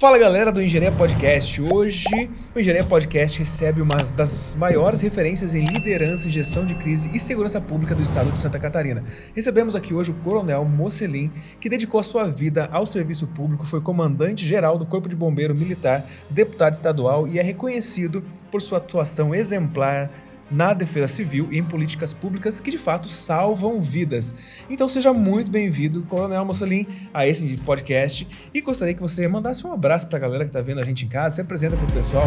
Fala galera do Engenharia Podcast. Hoje o Engenharia Podcast recebe uma das maiores referências em liderança, gestão de crise e segurança pública do estado de Santa Catarina. Recebemos aqui hoje o Coronel Mocelin, que dedicou a sua vida ao serviço público, foi comandante-geral do Corpo de Bombeiro Militar, deputado estadual e é reconhecido por sua atuação exemplar na defesa civil e em políticas públicas que de fato salvam vidas. Então seja muito bem-vindo, Coronel Mocelin, a esse podcast, e gostaria que você mandasse um abraço para a galera que está vendo a gente em casa, se apresenta para o pessoal.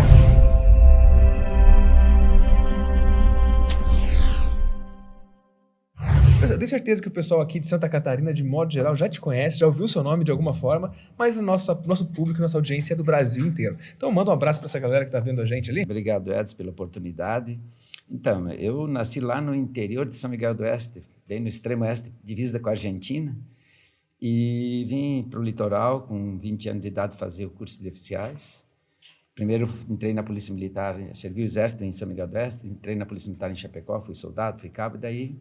Eu tenho certeza que o pessoal aqui de Santa Catarina, de modo geral, já te conhece, já ouviu seu nome de alguma forma, mas o nosso público, nossa audiência é do Brasil inteiro. Então manda um abraço para essa galera que está vendo a gente ali. Obrigado, Edson, pela oportunidade. Então, eu nasci lá no interior de São Miguel do Oeste, bem no extremo oeste, divisa com a Argentina, e vim para o litoral com 20 anos de idade fazer o curso de oficiais. Primeiro entrei na Polícia Militar, servi o Exército em São Miguel do Oeste, entrei na Polícia Militar em Chapecó, fui soldado, fui cabo, e daí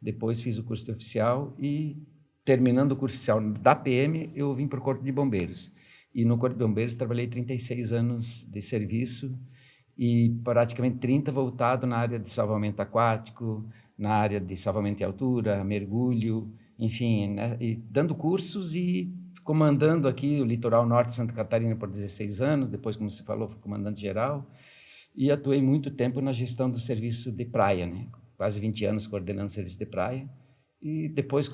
depois fiz o curso de oficial e, terminando o curso oficial da PM, eu vim para o Corpo de Bombeiros. E no Corpo de Bombeiros trabalhei 36 anos de serviço, e praticamente 30 voltado na área de salvamento aquático, na área de salvamento em altura, mergulho, enfim, né? E dando cursos e comandando aqui o litoral norte de Santa Catarina por 16 anos, depois, como você falou, fui comandante geral, e atuei muito tempo na gestão do serviço de praia, né? Quase 20 anos coordenando o serviço de praia, e depois,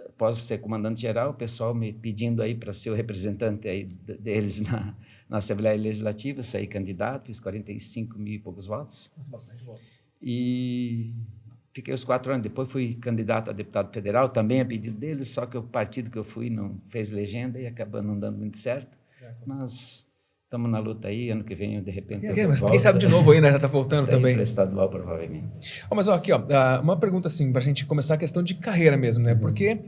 após ser comandante geral, o pessoal me pedindo aí para ser o representante aí deles na Assembleia Legislativa, saí candidato, fiz 45 mil e poucos votos. Bastante votos. E fiquei os 4 anos. Depois fui candidato a deputado federal, também a pedido deles, só que o partido que eu fui não fez legenda e acabou não dando muito certo. Mas estamos na luta aí, ano que vem, de repente... Mas quem sabe de novo aí, né? Já está voltando também. Para estadual, provavelmente. Mas aqui, uma pergunta assim, para a gente começar a questão de carreira mesmo, né? Porque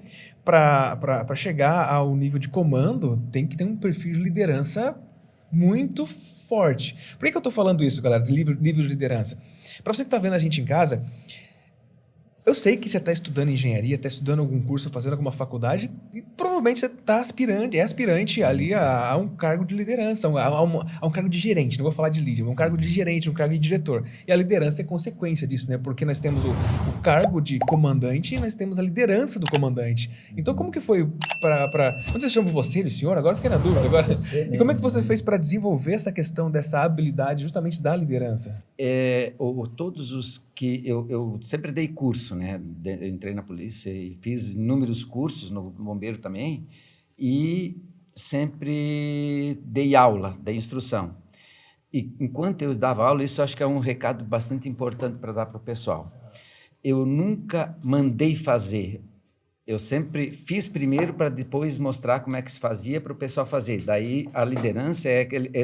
para chegar ao nível de comando, tem que ter um perfil de liderança muito forte. Por que eu estou falando isso, galera, de nível de liderança? Para você que está vendo a gente em casa, eu sei que você está estudando engenharia, está estudando algum curso, fazendo alguma faculdade, e provavelmente você está aspirante ali a um cargo de liderança, a um cargo de gerente, não vou falar de líder, um cargo de gerente, um cargo de diretor. E a liderança é consequência disso, né? Porque nós temos o cargo de comandante e nós temos a liderança do comandante. Então, como que foi para... Onde você chama você de senhor? Agora eu fiquei na dúvida. Agora. E como é que você fez para desenvolver essa questão dessa habilidade justamente da liderança? Todos os que... Eu sempre dei curso, né? Eu entrei na polícia e fiz inúmeros cursos no bombeiro também, e sempre dei aula, dei instrução. E enquanto eu dava aula, isso acho que é um recado bastante importante para dar para o pessoal. Eu nunca mandei fazer. Eu sempre fiz primeiro para depois mostrar como é que se fazia para o pessoal fazer. Daí a liderança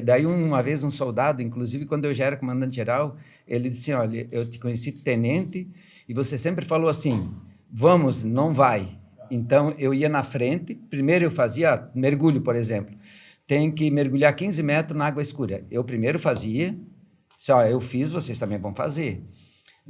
daí uma vez um soldado, inclusive quando eu já era comandante-geral, ele disse, olha, eu te conheci tenente e você sempre falou assim, vamos, não vai. Então eu ia na frente, primeiro eu fazia mergulho, por exemplo. Tem que mergulhar 15 metros na água escura. Eu primeiro fazia, disse, eu fiz, vocês também vão fazer.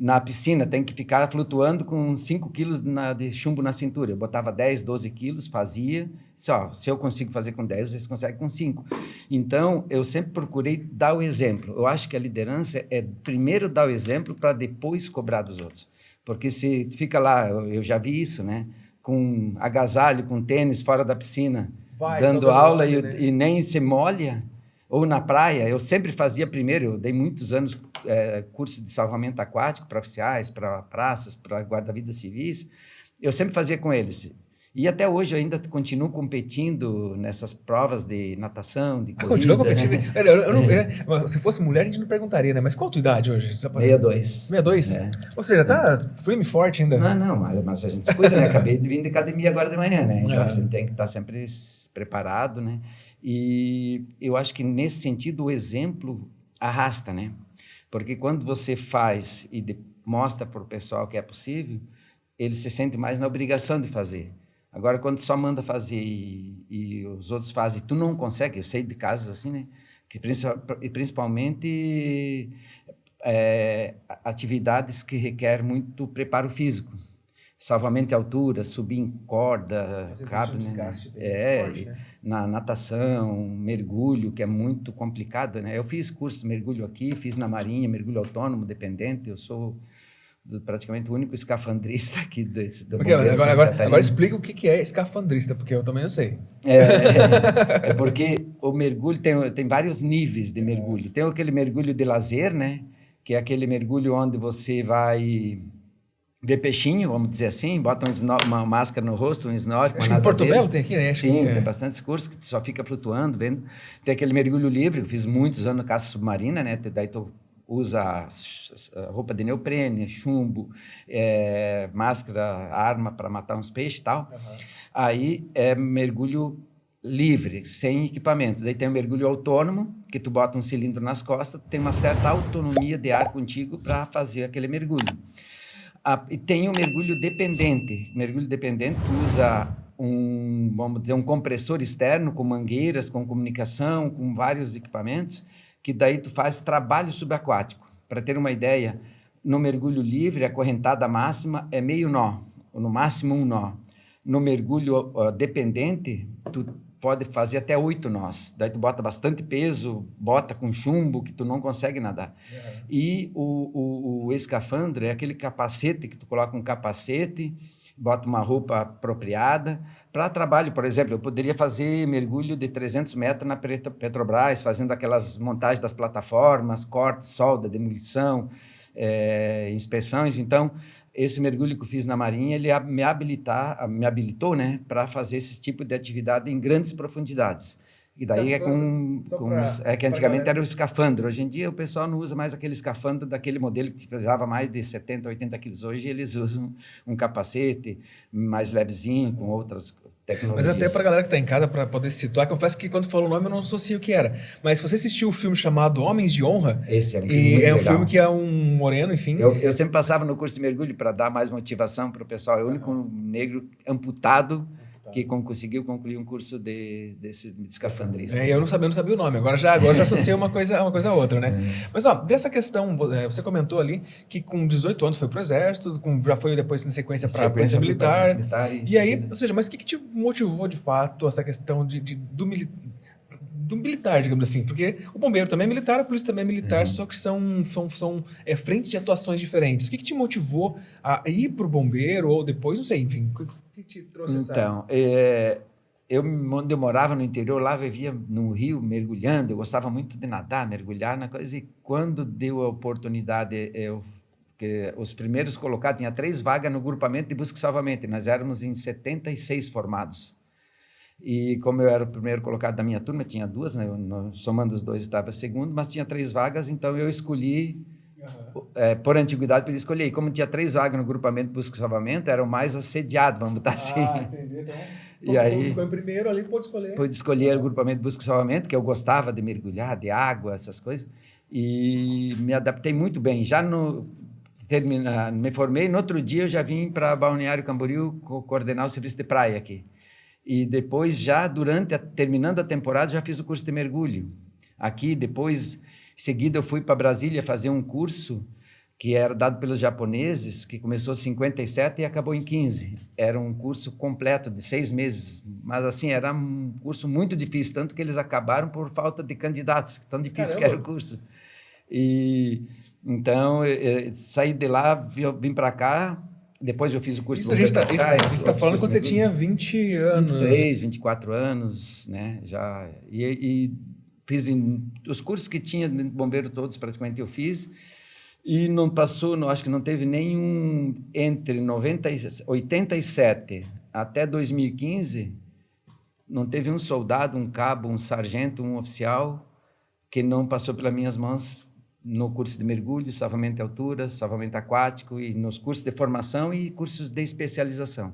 Na piscina, tem que ficar flutuando com 5 quilos de chumbo na cintura. Eu botava 10, 12 quilos, fazia. Se eu consigo fazer com 10, vocês conseguem com 5. Então, eu sempre procurei dar o exemplo. Eu acho que a liderança é primeiro dar o exemplo para depois cobrar dos outros. Porque se fica lá, eu já vi isso, né? Com agasalho, com tênis, fora da piscina, dando aula e nem se molha. Ou na praia, eu sempre fazia primeiro, eu dei muitos anos curso de salvamento aquático para oficiais, para praças, para guarda-vidas civis, eu sempre fazia com eles. E até hoje eu ainda continuo competindo nessas provas de natação, de corrida. Continua competindo? Se fosse mulher, a gente não perguntaria, né? Mas qual a tua idade hoje? 62. 62? É. Ou seja, tá firme e forte ainda. Não, mas a gente se cuida, né? Acabei de vir de academia agora de manhã, né? Então a gente tem que estar sempre preparado, né? E eu acho que nesse sentido o exemplo arrasta, né? Porque quando você faz e mostra para o pessoal que é possível, ele se sente mais na obrigação de fazer. Agora, quando só manda fazer e os outros fazem, tu não consegue, eu sei de casos assim, né? Que principalmente atividades que requerem muito preparo físico. salvamento em altura, subir em corda, cabo, né? Desgaste forte, né? Na natação, mergulho, que é muito complicado, né? Eu fiz curso de mergulho aqui, fiz na Marinha, mergulho autônomo, dependente. Eu sou praticamente o único escafandrista aqui do agora explica o que é escafandrista, porque eu também não sei. É porque o mergulho tem vários níveis de mergulho. Tem aquele mergulho de lazer, né? Que é aquele mergulho onde você vai ver peixinho, vamos dizer assim, bota uma máscara no rosto, um snorkel, Acho que em Porto Belo tem aqui, né? Sim, tem bastante cursos que tu só fica flutuando, vendo. Tem aquele mergulho livre, eu fiz muitos anos caça submarina, né? Daí tu usa roupa de neoprene, chumbo, máscara, arma para matar uns peixes e tal. Uhum. Aí é mergulho livre, sem equipamento. Daí tem o mergulho autônomo, que tu bota um cilindro nas costas, tem uma certa autonomia de ar contigo para fazer aquele mergulho. E tem o mergulho dependente. Mergulho dependente, tu usa vamos dizer, um compressor externo com mangueiras, com comunicação, com vários equipamentos, que daí tu faz trabalho subaquático. Para ter uma ideia, no mergulho livre, a correntada máxima é meio nó, ou no máximo um nó. No mergulho dependente, tu pode fazer até 8 nós. Daí tu bota bastante peso, bota com chumbo, que tu não consegue nadar. Uhum. E o escafandro é aquele capacete que tu coloca um capacete, bota uma roupa apropriada. Para trabalho, por exemplo, eu poderia fazer mergulho de 300 metros na Petrobras, fazendo aquelas montagens das plataformas, corte, solda, demolição, inspeções. Então, esse mergulho que eu fiz na Marinha, ele me habilitou, né, para fazer esse tipo de atividade em grandes profundidades. E daí que antigamente era o escafandro. Hoje em dia o pessoal não usa mais aquele escafandro daquele modelo que pesava mais de 70, 80 quilos. Hoje eles usam um capacete mais levezinho, com outras tecnologias. Mas até para a galera que está em casa, para poder se situar, confesso que quando falou o nome eu não associei o que era. Mas se você assistiu o filme chamado Homens de Honra, esse é um filme muito legal. Filme que é um moreno, enfim. Eu sempre passava no curso de mergulho para dar mais motivação para o pessoal. É o único negro amputado que conseguiu concluir um curso de escafandrista. Eu não sabia o nome, agora já associei uma coisa a outra, né? Mas, dessa questão, você comentou ali que com 18 anos foi pro Exército, já foi depois em sequência para a Polícia Militar. E aí, ou seja, mas o que te motivou de fato essa questão do militar, digamos assim? Porque o bombeiro também é militar, a polícia também é militar, só que são frentes de atuações diferentes. O que te motivou a ir pro bombeiro ou depois, não sei, enfim, o que te trouxe Então, onde eu morava no interior, lá vivia no rio mergulhando, eu gostava muito de nadar, mergulhar na coisa, e quando deu a oportunidade, os primeiros colocados, tinha 3 vagas no grupamento de busca e salvamento, e nós éramos em 76 formados. E como eu era o primeiro colocado da minha turma, tinha 2, né? Somando os 2 estava segundo, mas tinha 3 vagas, então eu escolhi, por antiguidade, para escolher. E como tinha 3 vagas no grupamento de busca e salvamento, era o mais assediado, vamos botar assim. Entendi. Então, e aí, ficou em primeiro ali, pôde escolher. Pude escolher o grupamento de busca e salvamento, que eu gostava de mergulhar, de água, essas coisas, e me adaptei muito bem. Já me formei, no outro dia eu já vim para Balneário Camboriú coordenar o serviço de praia aqui. E depois, terminando a temporada, já fiz o curso de mergulho. Aqui, depois, em seguida, eu fui para Brasília fazer um curso que era dado pelos japoneses, que começou em 57 e acabou em 15. Era um curso completo de 6 meses, mas assim, era um curso muito difícil, tanto que eles acabaram por falta de candidatos, tão difícil que era o curso. E então, eu saí de lá, vim para cá. Depois eu fiz o curso de bombeiro. Você está falando quando você tinha 20 anos. 23, 24 anos, né? Já, e fiz os cursos que tinha de bombeiro todos, praticamente eu fiz. E não passou, acho que não teve nenhum entre 87 até 2015, não teve um soldado, um cabo, um sargento, um oficial que não passou pelas minhas mãos no curso de mergulho, salvamento em altura, salvamento aquático, e nos cursos de formação e cursos de especialização.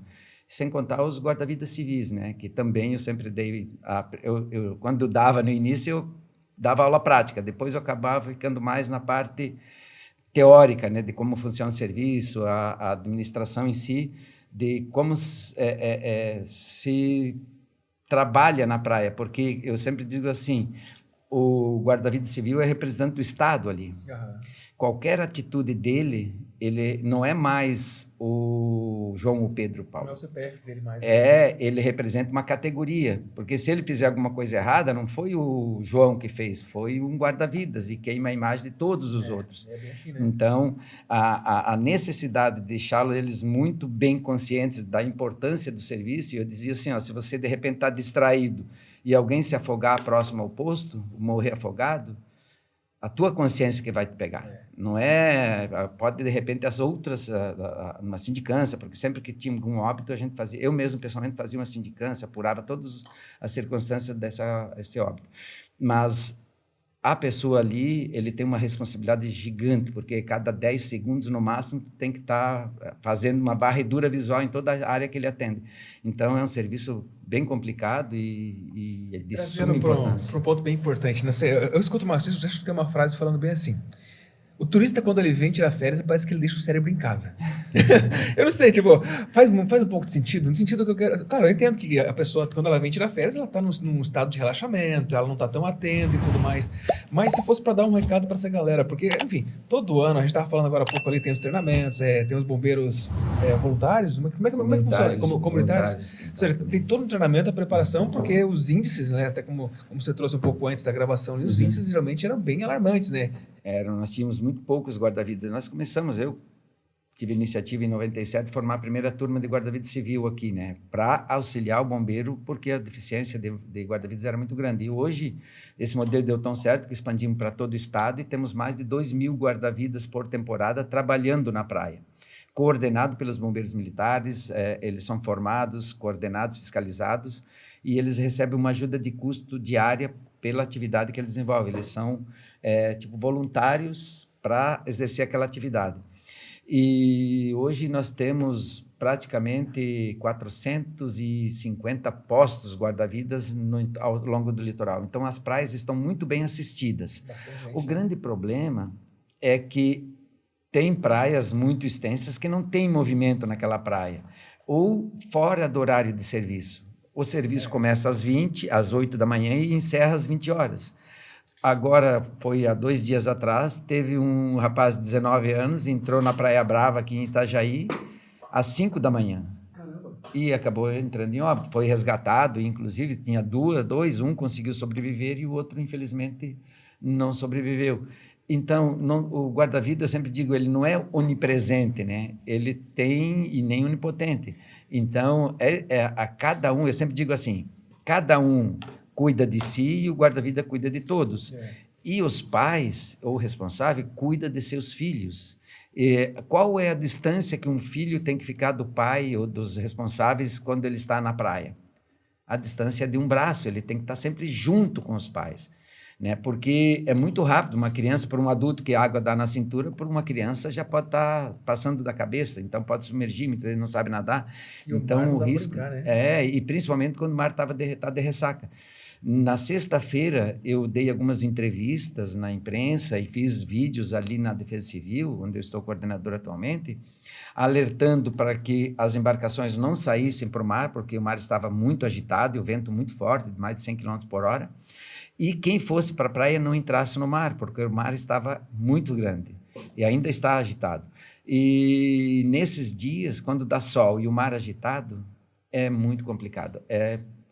Sem contar os guarda-vidas civis, né? Que também eu sempre dei... quando dava no início, eu dava aula prática. Depois eu acabava ficando mais na parte teórica, né? De como funciona o serviço, a administração em si, de como se trabalha na praia. Porque eu sempre digo assim... O guarda-vida civil é representante do Estado ali. Qualquer atitude dele, ele não é mais o João ou Pedro Paulo. Não é o CPF dele mais. Ele representa uma categoria, porque se ele fizer alguma coisa errada, não foi o João que fez, foi um guarda-vidas e queima a imagem de todos os outros. É bem assim, né? Então, a necessidade de deixá-los eles muito bem conscientes da importância do serviço, e eu dizia assim, ó, se você de repente está distraído e alguém se afogar próximo ao posto, morrer afogado, a tua consciência que vai te pegar. Não é... Pode, de repente, as outras... uma sindicância, porque sempre que tinha algum óbito, a gente fazia... Eu mesmo, pessoalmente, fazia uma sindicância, apurava todas as circunstâncias desse óbito. Mas a pessoa ali, ele tem uma responsabilidade gigante, porque cada 10 segundos, no máximo, tem que estar fazendo uma varredura visual em toda a área que ele atende. Então, é um serviço bem complicado e de suma importância. Para um ponto bem importante. Né? Eu escuto uma frase falando bem assim: o turista, quando ele vem tirar férias, parece que ele deixa o cérebro em casa. Eu não sei, tipo, faz um pouco de sentido, no sentido que eu quero... Claro, eu entendo que a pessoa, quando ela vem tirar férias, ela está num estado de relaxamento, ela não está tão atenta e tudo mais. Mas se fosse para dar um recado para essa galera, porque, enfim, todo ano, a gente estava falando agora há pouco ali, tem os treinamentos, tem os bombeiros voluntários, como é que funciona? Comunitários? Ou seja, tem todo um treinamento, a preparação, porque os índices, né, até como você trouxe um pouco antes da gravação, os índices geralmente eram bem alarmantes, né? Nós tínhamos muito poucos guarda-vidas. Nós começamos, eu tive a iniciativa em 97 de formar a primeira turma de guarda-vidas civil aqui, né, para auxiliar o bombeiro, porque a deficiência de guarda-vidas era muito grande. E hoje, esse modelo deu tão certo que expandimos para todo o estado e temos mais de 2.000 guarda-vidas por temporada trabalhando na praia, coordenado pelos bombeiros militares. Eles são formados, coordenados, fiscalizados, e eles recebem uma ajuda de custo diária pela atividade que eles desenvolvem. Eles são tipo voluntários para exercer aquela atividade. E hoje nós temos praticamente 450 postos guarda-vidas ao longo do litoral. Então, as praias estão muito bem assistidas. O grande problema é que tem praias muito extensas que não tem movimento naquela praia, ou fora do horário de serviço. O serviço começa às 8 da manhã e encerra às 20 horas. Agora, foi há 2 dias atrás, teve um rapaz de 19 anos, entrou na Praia Brava, aqui em Itajaí, às 5 da manhã. Caramba. E acabou entrando em óbito. Foi resgatado, inclusive, tinha dois, um conseguiu sobreviver e o outro, infelizmente, não sobreviveu. Então, o guarda-vida, eu sempre digo, ele não é onipresente, né? Ele tem e nem onipotente. Então, a cada um, eu sempre digo assim, cada um cuida de si e o guarda-vida cuida de todos. E os pais, ou o responsável, cuida de seus filhos. Qual é a distância que um filho tem que ficar do pai ou dos responsáveis quando ele está na praia? A distância é de um braço, ele tem que estar sempre junto com os pais, né? Porque é muito rápido, uma criança, para um adulto que a água dá na cintura, por uma criança já pode estar passando da cabeça, então pode submergir, muitas vezes não sabe nadar. E então o risco brincar, né? e principalmente quando o mar estava de ressaca. Na sexta-feira, eu dei algumas entrevistas na imprensa e fiz vídeos ali na Defesa Civil, onde eu estou coordenador atualmente, alertando para que as embarcações não saíssem para o mar, porque o mar estava muito agitado e o vento muito forte, de mais de 100 km por hora, e quem fosse para a praia não entrasse no mar, porque o mar estava muito grande e ainda está agitado. E nesses dias, quando dá sol e o mar agitado, é muito complicado.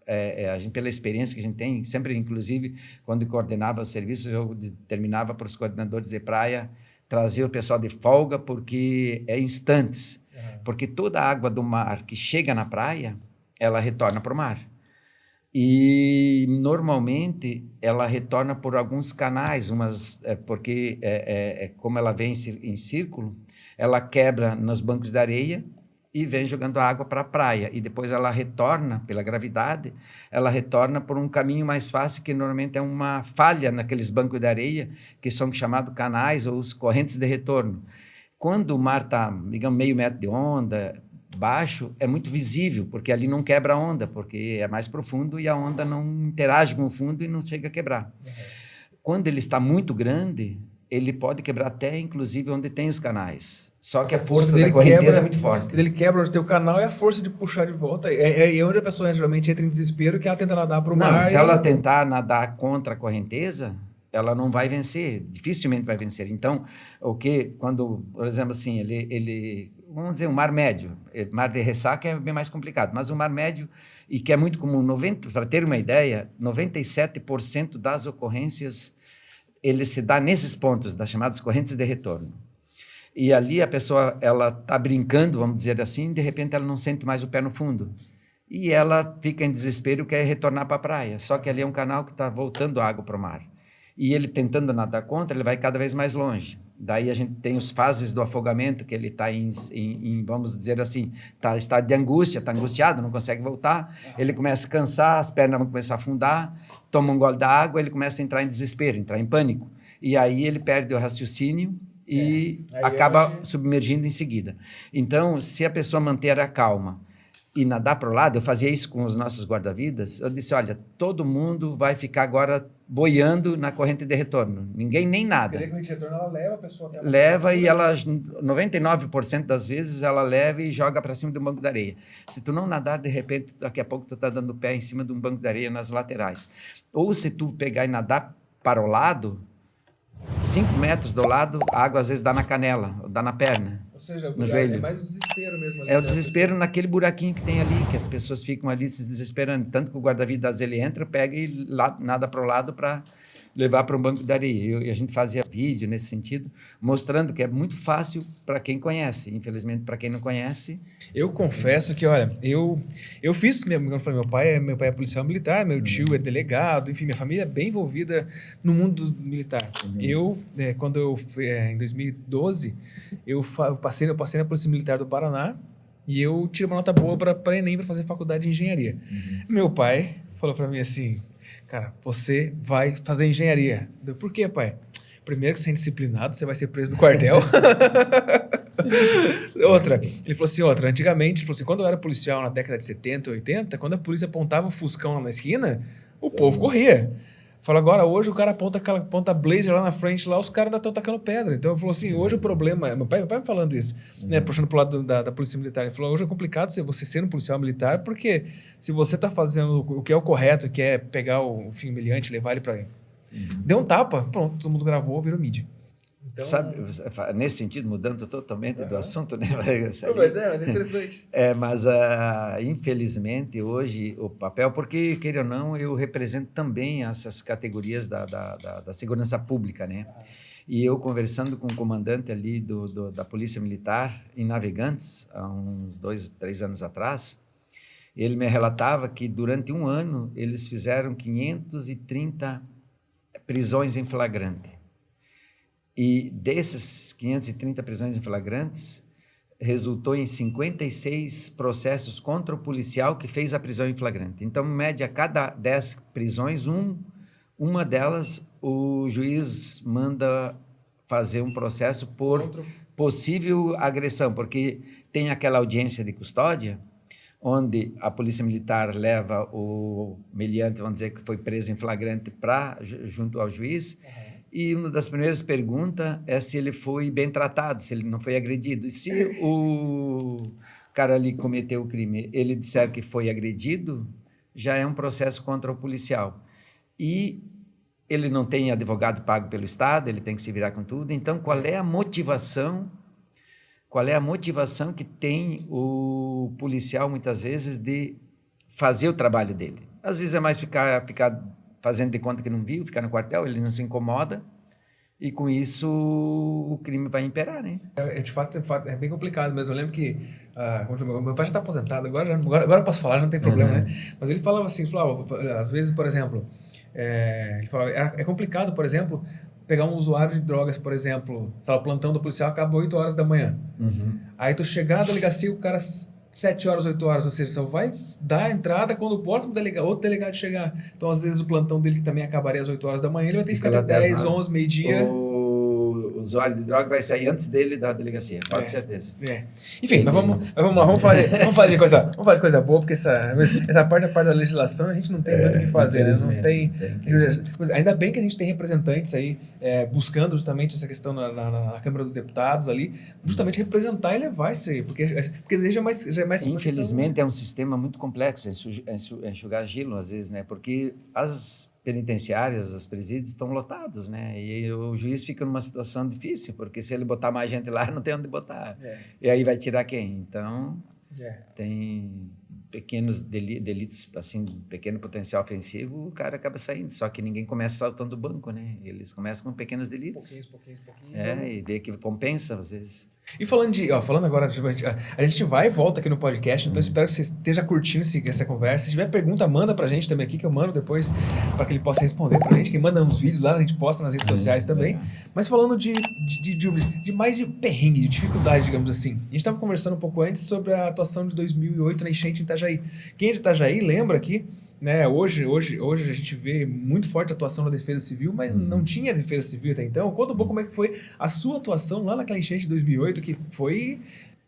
A gente, pela experiência que a gente tem, sempre, inclusive, quando coordenava os serviços, eu determinava para os coordenadores de praia trazer o pessoal de folga, porque é instantes. Porque toda a água do mar que chega na praia, ela retorna para o mar. E, normalmente, ela retorna por alguns canais, porque, como ela vem em círculo, ela quebra nos bancos de areia e vem jogando água para a praia, e depois ela retorna, pela gravidade, ela retorna por um caminho mais fácil, que normalmente é uma falha naqueles bancos de areia, que são chamados canais ou os correntes de retorno. Quando o mar está, digamos, meio metro de onda, baixo, é muito visível, porque ali não quebra a onda, porque é mais profundo e a onda não interage com o fundo e não chega a quebrar. Quando ele está muito grande, ele pode quebrar até, inclusive, onde tem os canais. Só que a força da correnteza é muito forte. Ele quebra onde tem o canal e a força de puxar de volta. É onde a pessoa geralmente entra em desespero, que ela tenta nadar para o mar. Não, se ela tentar nadar contra a correnteza, ela não vai vencer, dificilmente vai vencer. Então, quando, por exemplo, assim, vamos dizer, um mar médio, mar de ressaca é bem mais complicado, mas o mar médio, e que é muito comum, para ter uma ideia, 97% das ocorrências, ele se dá nesses pontos, das chamadas correntes de retorno. E ali a pessoa, ela está brincando, vamos dizer assim, de repente ela não sente mais o pé no fundo. E ela fica em desespero, quer retornar para a praia. Só que ali é um canal que está voltando água para o mar. E ele tentando nadar contra, ele vai cada vez mais longe. Daí a gente tem as fases do afogamento, que ele está vamos dizer assim, está em estado de angústia, está angustiado, não consegue voltar. Ele começa a cansar, as pernas vão começar a afundar, toma um gole da água, ele começa a entrar em desespero, entrar em pânico. E aí ele perde o raciocínio e acaba submergindo em seguida. Então, se a pessoa manter a calma e nadar para o lado, eu fazia isso com os nossos guarda-vidas, eu disse, olha, todo mundo vai ficar agora boiando na corrente de retorno, ninguém nem nada. Porque a corrente de retorno, ela leva a pessoa até a leva e ela, 99% das vezes, ela leva e joga para cima de um banco de areia. Se tu não nadar, de repente, daqui a pouco tu está dando o pé em cima de um banco de areia nas laterais. Ou se tu pegar e nadar para o lado, 5 metros do lado, a água às vezes dá na canela, dá na perna. Ou seja, no joelho. É mais o desespero mesmo. Ali, é o desespero naquele buraquinho que tem ali, que as pessoas ficam ali se desesperando. Tanto que o guarda-vidas, ele entra, pega e nada para o lado para levar para um banco de areia. E a gente fazia vídeo nesse sentido, mostrando que é muito fácil para quem conhece. Infelizmente, para quem não conhece... Eu confesso que, olha, eu fiz, como eu falei, meu pai é policial militar, meu tio é delegado, enfim, minha família é bem envolvida no mundo militar. Quando eu fui, em 2012, eu passei na Polícia Militar do Paraná e eu tirei uma nota boa para Enem, para fazer faculdade de engenharia. Meu pai falou para mim assim, cara, você vai fazer engenharia. Por quê, pai? Primeiro que você é indisciplinado, você vai ser preso no quartel. Ele falou assim, antigamente, ele falou assim, quando eu era policial na década de 70, 80, quando a polícia apontava o fuscão lá na esquina, o povo corria. Falou, agora hoje o cara aponta blazer lá na frente, lá os caras ainda estão tacando pedra. Então ele falou assim, hoje o problema, meu pai me falando isso, né, puxando pro lado da polícia militar, ele falou, hoje é complicado você ser um policial militar, porque se você tá fazendo o que é o correto, que é pegar o fim humilhante e levar ele para deu um tapa, pronto, todo mundo gravou, virou mídia. Então, sabe, nesse sentido, mudando totalmente do assunto, né? Mas é interessante. Mas infelizmente hoje o papel, porque queira ou não, eu represento também essas categorias da segurança pública, né? E eu conversando com o comandante ali da Polícia Militar em Navegantes, há uns 2, 3 anos atrás, ele me relatava que durante um ano eles fizeram 530 prisões em flagrante. E desses 530 prisões em flagrantes, resultou em 56 processos contra o policial que fez a prisão em flagrante. Então, em média, a cada 10 prisões, uma delas, o juiz manda fazer um processo por possível agressão, porque tem aquela audiência de custódia, onde a polícia militar leva o meliante, vamos dizer, que foi preso em flagrante junto ao juiz, e uma das primeiras perguntas é se ele foi bem tratado, se ele não foi agredido. E se o cara ali cometeu o crime, ele disser que foi agredido, já é um processo contra o policial. E ele não tem advogado pago pelo Estado, ele tem que se virar com tudo. Então, qual é a motivação que tem o policial, muitas vezes, de fazer o trabalho dele? Às vezes é mais ficar fazendo de conta que não viu, ficar no quartel, ele não se incomoda, e com isso o crime vai imperar, né? De fato, é bem complicado mesmo. Eu lembro que meu pai já está aposentado, agora eu posso falar, não tem problema, né? Mas ele falava assim, às vezes, por exemplo, ele falava, é complicado, por exemplo, pegar um usuário de drogas, por exemplo, o plantão do policial acaba 8 horas da manhã. Aí tu chegar na delegacia, o cara 7 horas, 8 horas, ou seja, só vai dar a entrada quando o próximo outro delegado chegar. Então, às vezes, o plantão dele que também acabaria às 8 horas da manhã, ele vai ter que ficar até 10, 11, meio-dia. O usuário de droga vai sair antes dele da delegacia, pode certeza. Enfim, mas vamos falar de coisa boa, porque essa parte da legislação a gente não tem muito o que fazer, né? Não tem. Ainda bem que a gente tem representantes aí buscando justamente essa questão na Câmara dos Deputados ali, justamente representar e levar isso aí, porque já é mais infelizmente é um sistema muito complexo, enxugar gelo às vezes, né? Porque as penitenciárias, os presídios estão lotados, né? E o juiz fica numa situação difícil, porque se ele botar mais gente lá, não tem onde botar. E aí vai tirar quem? Então, tem pequenos delitos, assim, pequeno potencial ofensivo, o cara acaba saindo. Só que ninguém começa saltando o banco, né? Eles começam com pequenos delitos. Pouquinhos. E vê que compensa, às vezes. E falando agora, a gente vai e volta aqui no podcast, então espero que você esteja curtindo essa conversa. Se tiver pergunta, manda pra gente também aqui, que eu mando depois para que ele possa responder pra gente. Quem manda uns vídeos lá, a gente posta nas redes sociais também. Mas falando de mais de perrengue, de dificuldade, digamos assim. A gente estava conversando um pouco antes sobre a atuação de 2008 na enchente em Itajaí. Quem é de Itajaí lembra aqui, né? Hoje a gente vê muito forte a atuação da Defesa Civil, mas não tinha Defesa Civil até então. Conta um pouco como é que foi a sua atuação lá naquela enchente de 2008, que foi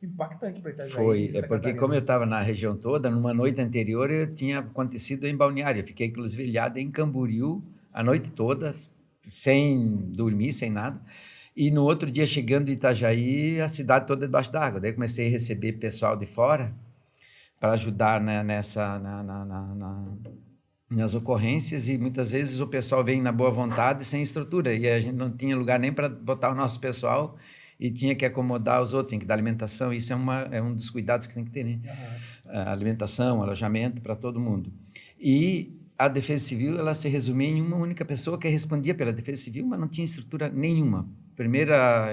impactante para Itajaí. Foi, porque como eu estava na região toda, numa noite anterior eu tinha acontecido em Balneário. Eu fiquei inclusive ilhado em Camboriú a noite toda, sem dormir, sem nada. E no outro dia, chegando em Itajaí, a cidade toda debaixo d'água. Daí comecei a receber pessoal de fora para ajudar, né, nas ocorrências, e muitas vezes o pessoal vem na boa vontade sem estrutura, e a gente não tinha lugar nem para botar o nosso pessoal e tinha que acomodar os outros, tinha que dar alimentação. Isso é um dos cuidados que tem que ter, né? Alimentação, alojamento para todo mundo. E a Defesa Civil, ela se resumia em uma única pessoa que respondia pela Defesa Civil, mas não tinha estrutura nenhuma. A primeira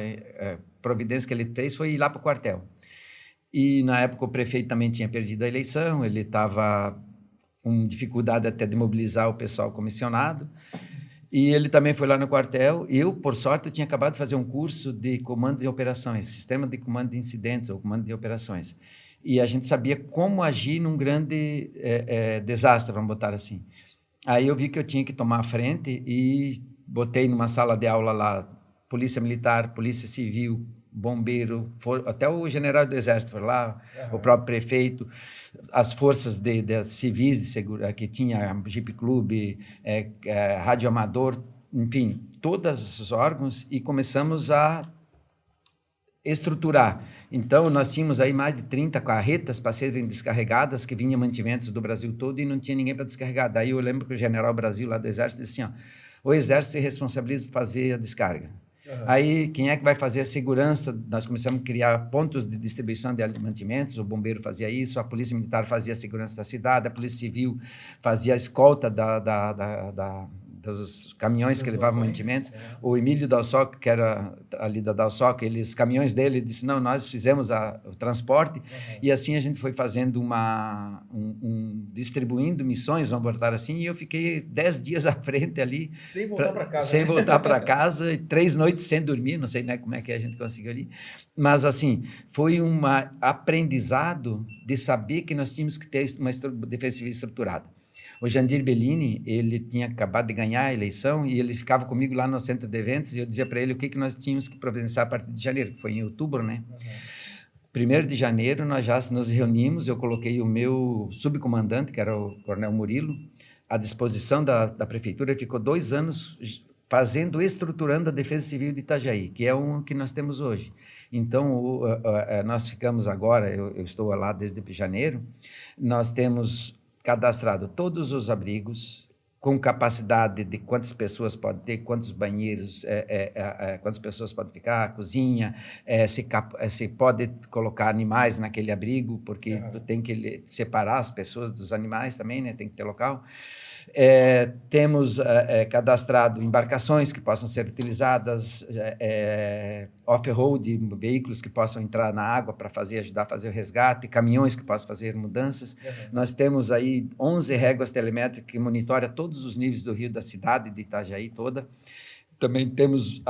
providência que ele fez foi ir lá para o quartel. E, na época, o prefeito também tinha perdido a eleição, ele estava com dificuldade até de mobilizar o pessoal comissionado, e ele também foi lá no quartel. Eu, por sorte, eu tinha acabado de fazer um curso de comando de operações, sistema de comando de incidentes ou comando de operações. E a gente sabia como agir num grande desastre, vamos botar assim. Aí eu vi que eu tinha que tomar a frente e botei numa sala de aula lá Polícia Militar, Polícia Civil, bombeiro, até o general do Exército foi lá, o próprio prefeito, as forças de civis de segurança, que tinha Jeep Clube, Rádio Amador, enfim, todos os órgãos, e começamos a estruturar. Então, nós tínhamos aí mais de 30 carretas para serem descarregadas, que vinham mantimentos do Brasil todo, e não tinha ninguém para descarregar. Daí eu lembro que o general Brasil, lá do Exército, disse assim, o Exército se responsabiliza por fazer a descarga. Aí, quem é que vai fazer a segurança? Nós começamos a criar pontos de distribuição de mantimentos, o bombeiro fazia isso, a Polícia Militar fazia a segurança da cidade, a Polícia Civil fazia a escolta dos caminhões que levavam mantimentos. O Emílio Dalsoc, que era ali da Dalsoc, os caminhões dele, disse, não, nós fizemos o transporte, e assim a gente foi fazendo distribuindo missões, vamos botar assim, e eu fiquei 10 dias à frente ali. Sem voltar para casa. Sem voltar para casa, e 3 noites sem dormir, não sei, né, como é que a gente conseguiu ali. Mas, assim, foi um aprendizado de saber que nós tínhamos que ter uma defesa civil estruturada. O Jandir Bellini, ele tinha acabado de ganhar a eleição e ele ficava comigo lá no centro de eventos, e eu dizia para ele o que nós tínhamos que providenciar a partir de janeiro, que foi em outubro, né? 1º de janeiro nós já nos reunimos, eu coloquei o meu subcomandante, que era o Coronel Murilo, à disposição da prefeitura. Ele ficou 2 anos estruturando a Defesa Civil de Itajaí, que é o que nós temos hoje. Então, nós ficamos agora, eu estou lá desde janeiro, nós temos cadastrado todos os abrigos, com capacidade de quantas pessoas pode ter, quantos banheiros, quantas pessoas podem ficar, a cozinha, se pode colocar animais naquele abrigo, porque tem que separar as pessoas dos animais também, né? Tem que ter local. Temos cadastrado embarcações que possam ser utilizadas, off-road, veículos que possam entrar na água para ajudar a fazer o resgate, caminhões que possam fazer mudanças. Nós temos aí 11 réguas telemétricas que monitoram todos os níveis do rio da cidade de Itajaí toda. Também temos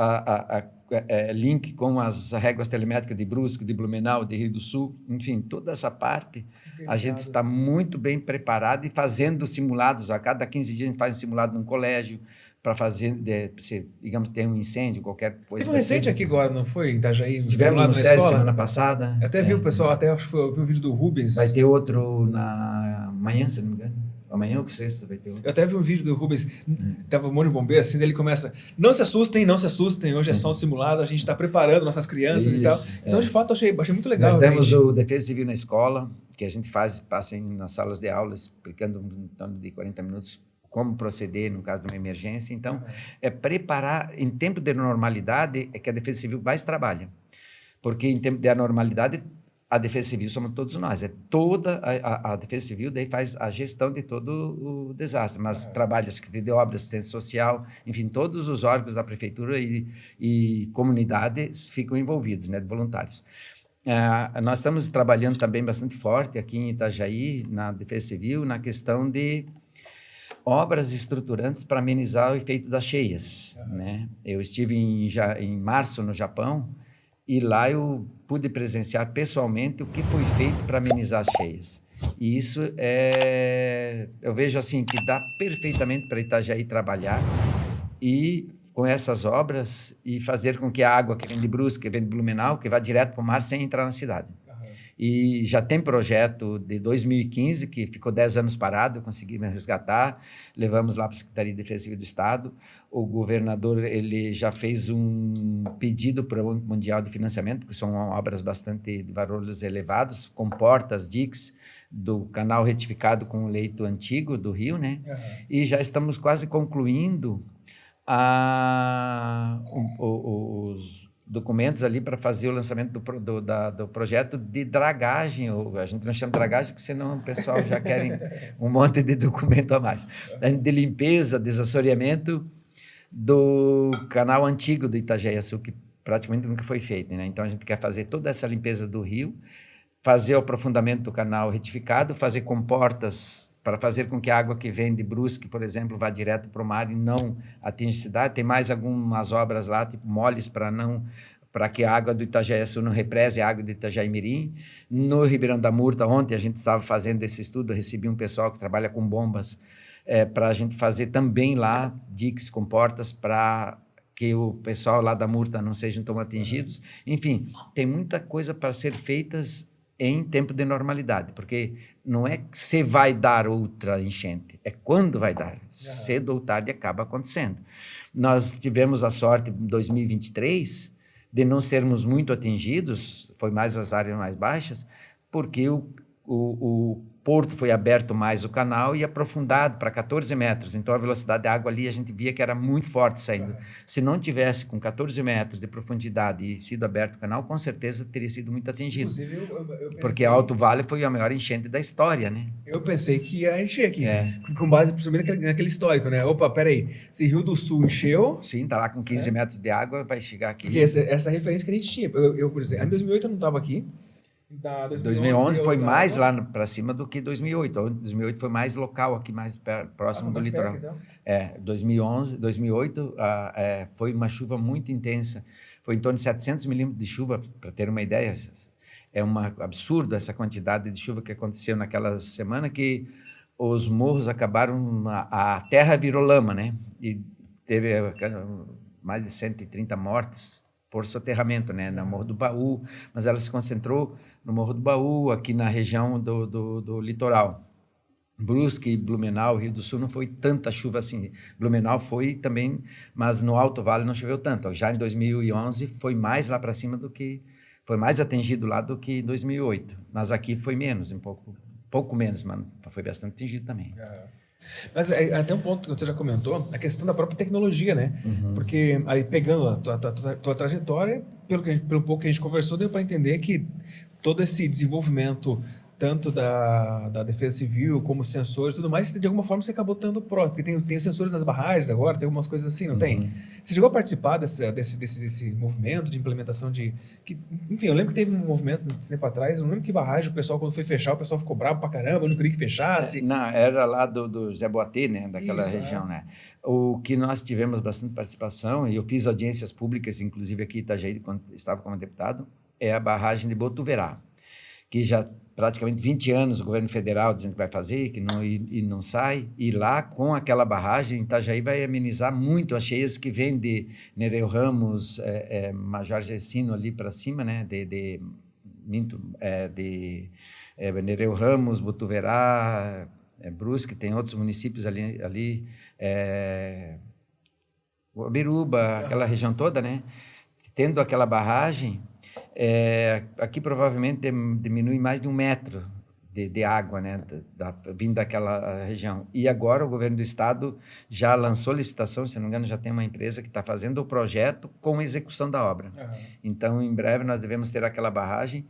link com as réguas telemétricas de Brusque, de Blumenau, de Rio do Sul, enfim, toda essa parte. A gente está muito bem preparado e fazendo simulados. A cada 15 dias a gente faz um simulado num colégio para fazer, digamos, ter um incêndio, qualquer coisa. Teve um recente aqui agora, não foi? Em Itajaí? Tivemos no SESI semana passada. Até vi o pessoal, acho que eu vi um vídeo do Rubens. Vai ter outro na manhã, se não me engano. Amanhã ou que sexta vai ter outro. Eu até vi um vídeo do Rubens, tava um monte de bombeiro, assim, daí ele começa, não se assustem, hoje é só um simulado, a gente está preparando nossas crianças e tal. Então, de fato, achei muito legal. Nós temos o Defesa Civil na escola, que a gente passa nas salas de aula, explicando em torno de 40 minutos como proceder no caso de uma emergência. Então, é preparar, em tempo de normalidade, é que a Defesa Civil mais trabalha. Porque em tempo de anormalidade, a Defesa Civil somos todos nós. É toda a Defesa Civil daí faz a gestão de todo o desastre, mas trabalha Secretaria de Obras, Assistência Social, enfim, todos os órgãos da Prefeitura e comunidades ficam envolvidos, né, de voluntários. Nós estamos trabalhando também bastante forte aqui em Itajaí, na Defesa Civil, na questão de obras estruturantes para amenizar o efeito das cheias. Né? Eu estive em março no Japão, e lá eu pude presenciar pessoalmente o que foi feito para amenizar as cheias. E isso eu vejo assim que dá perfeitamente para Itajaí trabalhar e com essas obras e fazer com que a água que vem de Brusque, que vem de Blumenau, que vá direto para o mar sem entrar na cidade. E já tem projeto de 2015, que ficou 10 anos parado, conseguimos resgatar, levamos lá para a Secretaria de Defesa Civil do Estado. O governador ele já fez um pedido para o Banco Mundial de Financiamento, porque são obras bastante de valores elevados, com portas, diques, do canal retificado com o leito antigo do rio, né? E já estamos quase concluindo os documentos ali para fazer o lançamento do projeto de dragagem. A gente não chama de dragagem, porque senão o pessoal já quer um monte de documento a mais. De limpeza, desassoreamento do canal antigo do Itajaí-Açu, que praticamente nunca foi feito. Né? Então, a gente quer fazer toda essa limpeza do rio, fazer o aprofundamento do canal retificado, fazer comportas para fazer com que a água que vem de Brusque, por exemplo, vá direto para o mar e não atinja a cidade. Tem mais algumas obras lá, tipo moles, para que a água do Itajaí-Açu não represe a água do Itajaí-Mirim. No Ribeirão da Murta, ontem a gente estava fazendo esse estudo, eu recebi um pessoal que trabalha com bombas, para a gente fazer também lá diques, comportas, para que o pessoal lá da Murta não sejam tão atingidos. Enfim, tem muita coisa para ser feitas em tempo de normalidade, porque não é que você vai dar outra enchente, é quando vai dar. Cedo ou tarde acaba acontecendo. Nós tivemos a sorte, em 2023, de não sermos muito atingidos, foi mais as áreas mais baixas, porque o porto foi aberto mais o canal e aprofundado para 14 metros. Então, a velocidade da água ali, a gente via que era muito forte saindo. Se não tivesse com 14 metros de profundidade e sido aberto o canal, com certeza teria sido muito atingido. Inclusive, eu pensei, porque Alto Vale foi a maior enchente da história, né? Eu pensei que ia encher aqui, com base principalmente naquele histórico, né? Opa, peraí, se Rio do Sul encheu... Sim, tá lá com 15 metros de água, vai chegar aqui. Porque essa referência que a gente tinha. Eu, por exemplo, em 2008 eu não estava aqui. 2011 foi mais lá para cima do que 2008. 2008 foi mais local, aqui mais próximo do litoral. Perto, então. 2008 foi uma chuva muito intensa. Foi em torno de 700 milímetros de chuva, para ter uma ideia. É um absurdo essa quantidade de chuva que aconteceu naquela semana, que os morros acabaram, a terra virou lama, né? E teve mais de 130 mortes por soterramento, né, no Morro do Baú, mas ela se concentrou no Morro do Baú, aqui na região do litoral. Brusque, Blumenau, Rio do Sul, não foi tanta chuva assim. Blumenau foi também, mas no Alto Vale não choveu tanto. Já em 2011 foi mais lá para cima foi mais atingido lá do que em 2008, mas aqui foi menos, pouco menos, mas foi bastante atingido também. Mas até um ponto que você já comentou, a questão da própria tecnologia, né? Porque aí pegando a tua trajetória, pelo pouco que a gente conversou, deu para entender que todo esse desenvolvimento, tanto da Defesa Civil, como sensores e tudo mais, de alguma forma você acabou tendo porque tem os sensores nas barragens agora, tem algumas coisas assim, não tem? Você chegou a participar desse movimento de implementação enfim, eu lembro que teve um movimento desse tempo atrás, eu não lembro que barragem, o pessoal quando foi fechar, o pessoal ficou bravo pra caramba, eu não queria que fechasse. Não, era lá do Zé Boatê, né, daquela região, né? O que nós tivemos bastante participação, e eu fiz audiências públicas, inclusive aqui em Itajaí, quando estava como deputado, é a barragem de Botuverá, que já praticamente 20 anos o governo federal dizendo que vai fazer, que não sai, e lá com aquela barragem, Itajaí vai amenizar muito as cheias que vêm de Nereu Ramos, Major Gercino ali para cima, né, Nereu Ramos, Botuverá, Brusque, tem outros municípios ali Biruba, aquela região toda, né, tendo aquela barragem, aqui provavelmente diminui mais de 1 metro de água, né, vindo daquela região. E agora o governo do estado já lançou licitação, se não me engano, já tem uma empresa que está fazendo o projeto com execução da obra. Então, em breve, nós devemos ter aquela barragem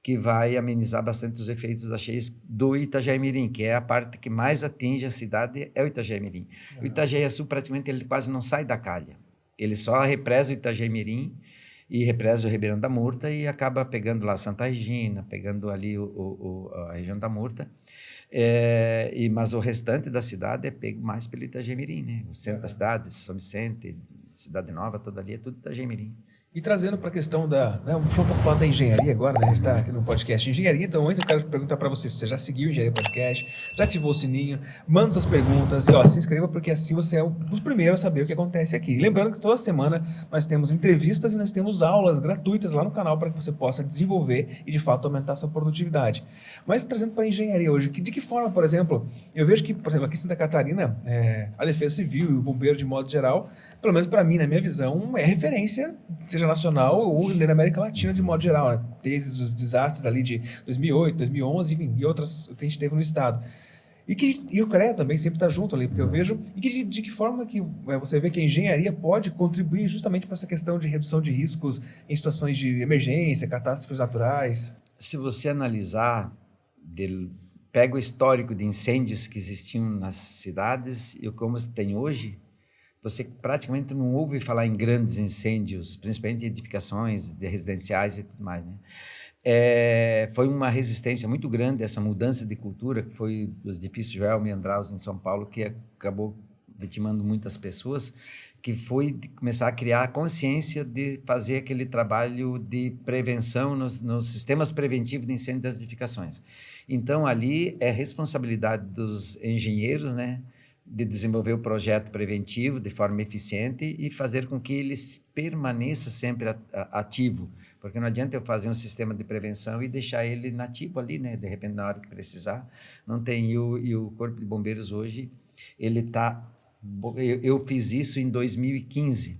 que vai amenizar bastante os efeitos das cheias do Itajaí-Mirim, que é a parte que mais atinge a cidade, é o Itajaí-Mirim. O Itajaí-Açu, praticamente, ele quase não sai da calha. Ele só represa o Itajaí-Mirim e represa o Ribeirão da Murta e acaba pegando lá Santa Regina, pegando ali a região da Murta. Mas o restante da cidade é pego mais pelo Itajaí-Mirim, né? O centro da cidade, São Vicente, Cidade Nova, toda ali é tudo Itajaí-Mirim. E trazendo para a questão vamos um pouco da engenharia agora, né? A gente está aqui no podcast de engenharia, então antes eu quero perguntar para você se você já seguiu o Engenharia Podcast, já ativou o sininho, manda suas perguntas e se inscreva, porque assim você é um dos primeiros a saber o que acontece aqui. E lembrando que toda semana nós temos entrevistas e nós temos aulas gratuitas lá no canal para que você possa desenvolver e de fato aumentar a sua produtividade. Mas trazendo para a engenharia hoje, de que forma, por exemplo, eu vejo que, por exemplo, aqui em Santa Catarina, a Defesa Civil e o bombeiro de modo geral, pelo menos para mim, na minha visão, é referência, seja nacional ou na América Latina de modo geral, né? Desde os desastres ali de 2008, 2011, enfim, e outras que a gente teve no estado. E o CREA também sempre está junto ali, porque eu vejo... de que forma que você vê que a engenharia pode contribuir justamente para essa questão de redução de riscos em situações de emergência, catástrofes naturais? Se você analisar, pega o histórico de incêndios que existiam nas cidades e como tem hoje, você praticamente não ouve falar em grandes incêndios, principalmente edificações residenciais e tudo mais, né? Foi uma resistência muito grande essa mudança de cultura, que foi os edifícios Joelma e Andraus em São Paulo, que acabou vitimando muitas pessoas, que foi de começar a criar a consciência de fazer aquele trabalho de prevenção nos sistemas preventivos de incêndio das edificações. Então, ali é responsabilidade dos engenheiros, né, de desenvolver o projeto preventivo de forma eficiente e fazer com que ele permaneça sempre ativo, porque não adianta eu fazer um sistema de prevenção e deixar ele inativo ali, né? De repente, na hora que precisar, não tem. E o Corpo de Bombeiros hoje, ele está... Eu fiz isso em 2015.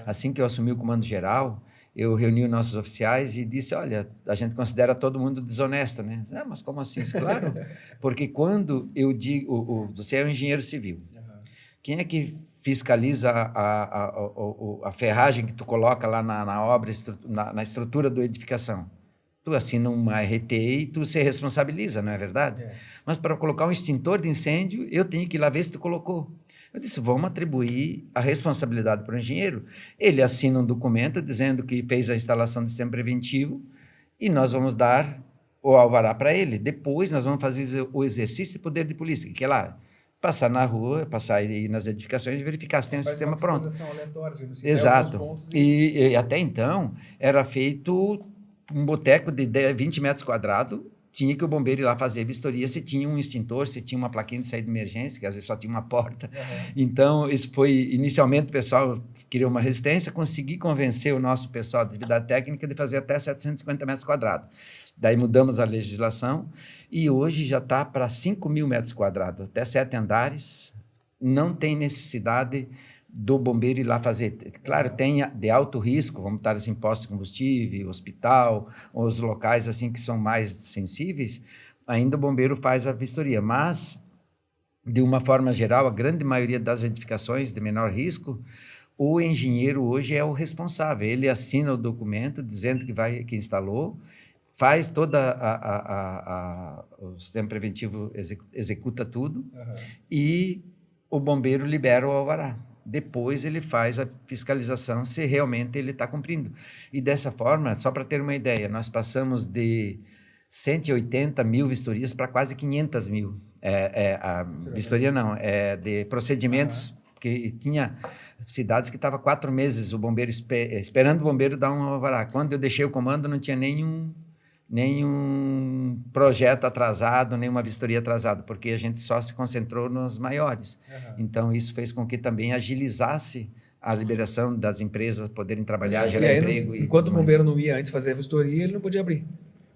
Assim que eu assumi o comando geral, eu reuni os nossos oficiais e disse, olha, a gente considera todo mundo desonesto, né? Mas como assim? Claro, porque quando eu digo, você é um engenheiro civil, quem é que fiscaliza a ferragem que tu coloca lá na obra, na estrutura da edificação? Tu assina uma RT e tu se responsabiliza, não é verdade? Mas para colocar um extintor de incêndio, eu tenho que ir lá ver se tu colocou. Eu disse, vamos atribuir a responsabilidade para o engenheiro. Ele assina um documento dizendo que fez a instalação do sistema preventivo e nós vamos dar o alvará para ele. Depois nós vamos fazer o exercício de poder de polícia, que é lá, passar na rua, passar aí nas edificações e verificar se tem um sistema pronto. Exato. E até então era feito um boteco de 20 metros quadrados, tinha que o bombeiro ir lá fazer a vistoria se tinha um extintor, se tinha uma plaquinha de saída de emergência, que às vezes só tinha uma porta. Então, isso foi, inicialmente, o pessoal criou uma resistência, consegui convencer o nosso pessoal de atividade técnica de fazer até 750 metros quadrados. Daí mudamos a legislação e hoje já está para 5.000 metros quadrados, até 7 andares, não tem necessidade do bombeiro ir lá fazer. Claro, tem de alto risco, vamos estar assim, postos de combustível, hospital, os locais assim que são mais sensíveis, ainda o bombeiro faz a vistoria, mas, de uma forma geral, a grande maioria das edificações de menor risco, o engenheiro hoje é o responsável, ele assina o documento dizendo que instalou, faz toda o sistema preventivo, executa tudo, e o bombeiro libera o alvará. Depois ele faz a fiscalização se realmente ele está cumprindo. E dessa forma, só para ter uma ideia, nós passamos de 180 mil vistorias para quase 500 mil. Vistoria não, de procedimentos, porque tinha cidades que estavam 4 meses o bombeiro esperando o bombeiro dar um alvará. Quando eu deixei o comando, não tinha nenhum projeto atrasado, nenhuma vistoria atrasada, porque a gente só se concentrou nos maiores. Então, isso fez com que também agilizasse a liberação das empresas poderem trabalhar, gerar emprego. Enquanto o bombeiro não ia antes fazer a vistoria, ele não podia abrir.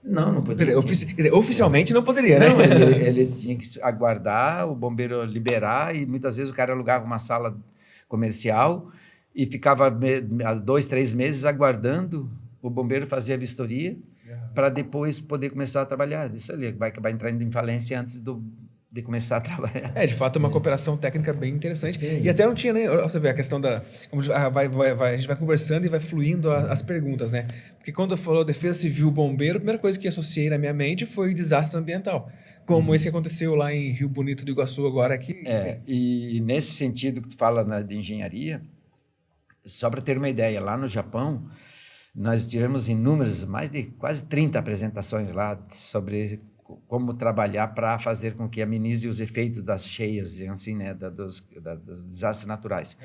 Não podia. Quer dizer, oficialmente não poderia, né? Não, ele tinha que aguardar o bombeiro liberar e muitas vezes o cara alugava uma sala comercial e ficava 2, 3 meses aguardando o bombeiro fazer a vistoria. para depois poder começar a trabalhar. Isso ali vai acabar entrando em falência antes de começar a trabalhar. De fato, é uma cooperação técnica bem interessante. Sim. E até não tinha nem... Você vê a questão da... a gente vai conversando e vai fluindo as perguntas, né? Porque quando eu falou defesa civil, bombeiro, a primeira coisa que associei na minha mente foi desastre ambiental. Como esse que aconteceu lá em Rio Bonito do Iguaçu agora aqui. E nesse sentido que tu fala de engenharia, só para ter uma ideia, lá no Japão, nós tivemos inúmeras, mais de quase 30 apresentações lá sobre como trabalhar para fazer com que amenize os efeitos das cheias, assim, né, dos desastres naturais.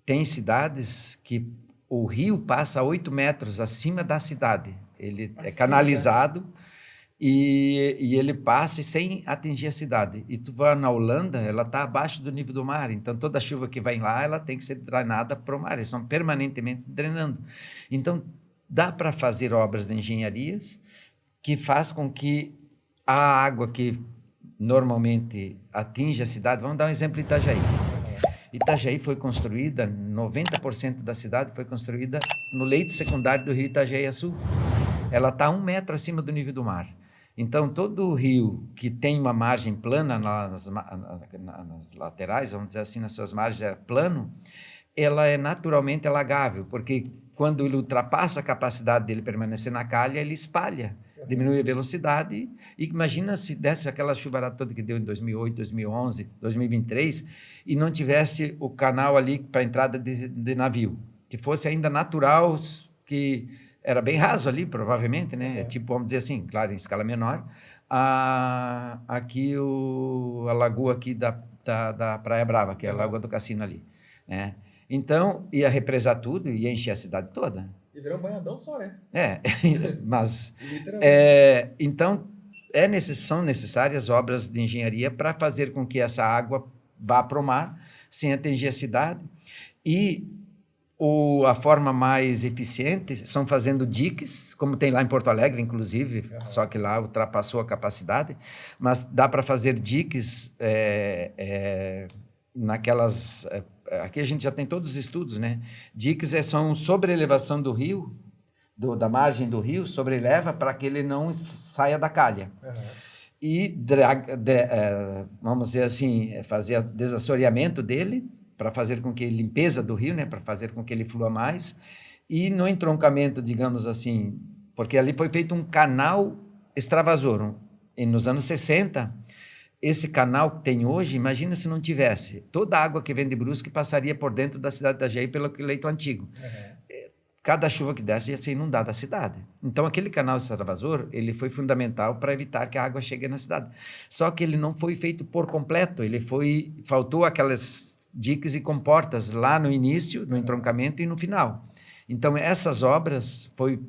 Tem cidades que o rio passa a 8 metros acima da cidade. Ele é canalizado e ele passa sem atingir a cidade. E tu vai na Holanda, ela está abaixo do nível do mar, então toda chuva que vai lá, ela tem que ser drenada para o mar, eles estão permanentemente drenando. Então, dá para fazer obras de engenharias que faz com que a água que normalmente atinge a cidade, vamos dar um exemplo de Itajaí. Itajaí foi construída, 90% da cidade foi construída no leito secundário do rio Itajaí-Açu. Ela está 1 metro acima do nível do mar. Então, todo o rio que tem uma margem plana nas laterais, vamos dizer assim, nas suas margens é plano, ela é naturalmente alagável, porque quando ele ultrapassa a capacidade dele permanecer na calha, ele espalha, diminui a velocidade. E imagina se desse aquela chuvarada toda que deu em 2008, 2011, 2023, e não tivesse o canal ali para entrada de navio, que fosse ainda natural, que era bem raso ali, provavelmente, né? Tipo, vamos dizer assim, claro, em escala menor. Aqui, a lagoa aqui da Praia Brava, que é a Lagoa do Cassino ali, né? Então, ia represar tudo e ia encher a cidade toda. E virou um banhadão só, né? Mas... então, são necessárias obras de engenharia para fazer com que essa água vá para o mar, sem atingir a cidade. E a forma mais eficiente são fazendo diques, como tem lá em Porto Alegre, inclusive, só que lá ultrapassou a capacidade, mas dá para fazer diques naquelas... aqui a gente já tem todos os estudos, né? Diques são sobrelevação do rio, da margem do rio, sobreleva para que ele não saia da calha. E, vamos dizer assim, fazer desassoreamento dele, para fazer com que limpeza do rio, né, para fazer com que ele flua mais, e no entroncamento, digamos assim, porque ali foi feito um canal extravasor, e nos anos 60, esse canal que tem hoje, imagina se não tivesse, toda a água que vem de Brusque passaria por dentro da cidade da Itajaí pelo leito antigo. Cada chuva que desse ia ser inundada a cidade. Então, aquele canal extravasor, ele foi fundamental para evitar que a água chegue na cidade. Só que ele não foi feito por completo, faltou aquelas diques e comportas lá no início, no entroncamento e no final. Então, essas obras foi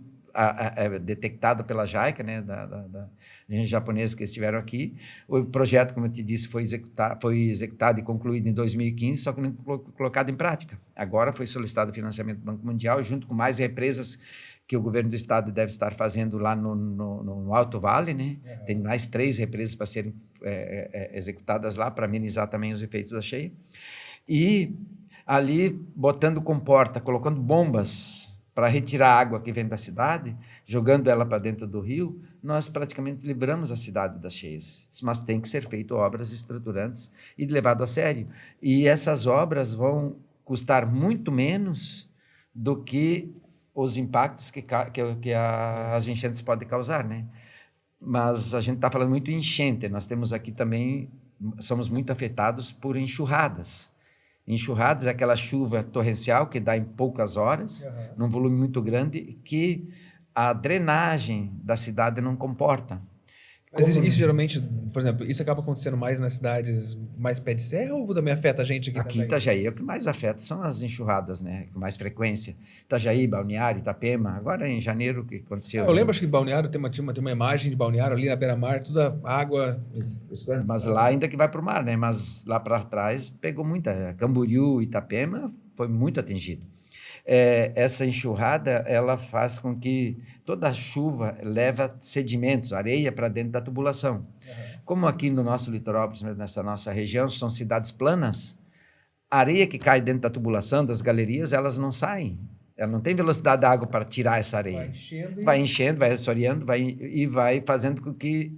detectada pela JICA, né, da gente japonesa que estiveram aqui. O projeto, como eu te disse, foi executado e concluído em 2015, só que não colocado em prática. Agora foi solicitado financiamento do Banco Mundial, junto com mais represas que o governo do estado deve estar fazendo lá no Alto Vale, né? Tem mais 3 represas para serem executadas lá, para amenizar também os efeitos da cheia. E ali, botando comporta, colocando bombas para retirar a água que vem da cidade, jogando ela para dentro do rio, nós praticamente livramos a cidade das cheias. Mas tem que ser feito obras estruturantes e levado a sério. E essas obras vão custar muito menos do que os impactos que as enchentes podem causar, né? Mas a gente está falando muito em enchente. Nós temos aqui também, somos muito afetados por enxurradas. Enxurradas é aquela chuva torrencial que dá em poucas horas, num volume muito grande, que a drenagem da cidade não comporta. Mas isso geralmente, por exemplo, isso acaba acontecendo mais nas cidades mais pé de serra ou também afeta a gente aqui Aqui também? Itajaí, o que mais afeta são as enxurradas, né? Com mais frequência. Itajaí, Balneário, Itapema. Agora, em janeiro, o que aconteceu? Eu lembro, acho que Balneário tem uma imagem de Balneário ali na beira-mar, toda água... Mas lá ainda que vai para o mar, né? Mas lá para trás pegou muita. Camboriú, Itapema foi muito atingido. Essa enxurrada, ela faz com que toda a chuva leva sedimentos, areia para dentro da tubulação. Como aqui no nosso litoral, nessa nossa região, são cidades planas, a areia que cai dentro da tubulação, das galerias, elas não saem. Ela não tem velocidade da água para tirar essa areia. Vai enchendo, vai assoreando, e vai fazendo com que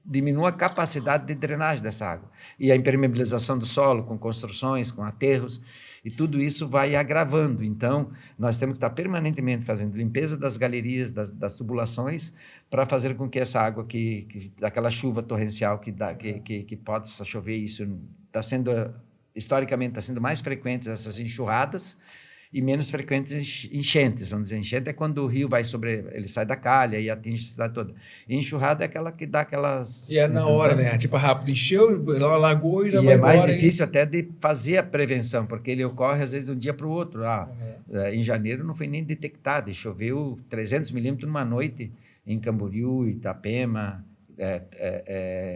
diminua a capacidade de drenagem dessa água. E a impermeabilização do solo, com construções, com aterros, e tudo isso vai agravando. Então, nós temos que estar permanentemente fazendo limpeza das galerias, das tubulações, para fazer com que essa água, daquela chuva torrencial que pode chover, isso está sendo, historicamente, está sendo mais frequentes essas enxurradas, e menos frequentes enchentes. Vamos dizer, enchente é quando o rio ele sai da calha e atinge a cidade toda. E enxurrada é aquela que dá aquelas... E é na hora, né? Tipo, rápido, encheu, alagou e já vai embora. E é mais difícil até de fazer a prevenção, porque ele ocorre, às vezes, de um dia para o outro. Em janeiro não foi nem detectado, e choveu 300 milímetros numa noite em Camboriú, Itapema,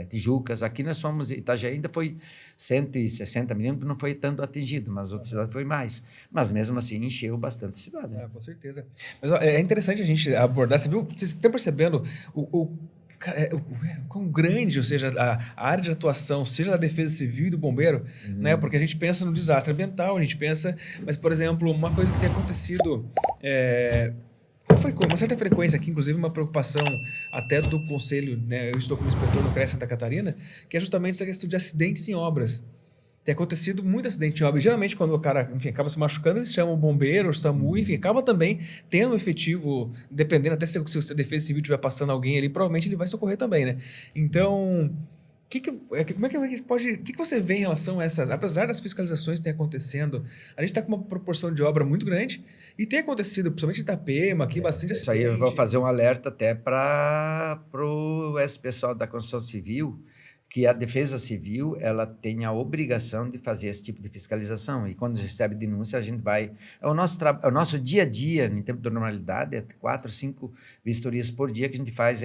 Tijucas. Aqui nós fomos, Itajaí ainda foi 160 milímetros, não foi tanto atingido, mas outra cidade foi mais. Mas mesmo assim encheu bastante a cidade. Com certeza. Mas é interessante a gente abordar, vocês estão percebendo o quão grande, ou seja, a área de atuação, seja da Defesa Civil e do Bombeiro, né? Porque a gente pensa no desastre ambiental, a gente pensa, mas, por exemplo, uma coisa que tem acontecido com uma certa frequência aqui, inclusive uma preocupação até do Conselho, né? Eu estou como inspetor no CREA Santa Catarina, que é justamente essa questão de acidentes em obras. Tem acontecido muito acidente em obra. Geralmente, quando o cara, enfim, acaba se machucando, eles chamam o bombeiro, o SAMU, enfim, acaba também tendo um efetivo, dependendo, até se a Defesa Civil estiver passando alguém ali, provavelmente ele vai socorrer também, né? Então, como é que a gente pode... O que você vê em relação a essas... Apesar das fiscalizações que têm acontecendo, a gente está com uma proporção de obra muito grande e tem acontecido, principalmente em Itapema, aqui bastante acidente. Isso aí eu vou fazer um alerta até para esse pessoal da construção civil, que a Defesa Civil ela tem a obrigação de fazer esse tipo de fiscalização. E quando recebe denúncia, a gente vai... o nosso dia a dia, em tempo de normalidade, é 4, 5 vistorias por dia que a gente faz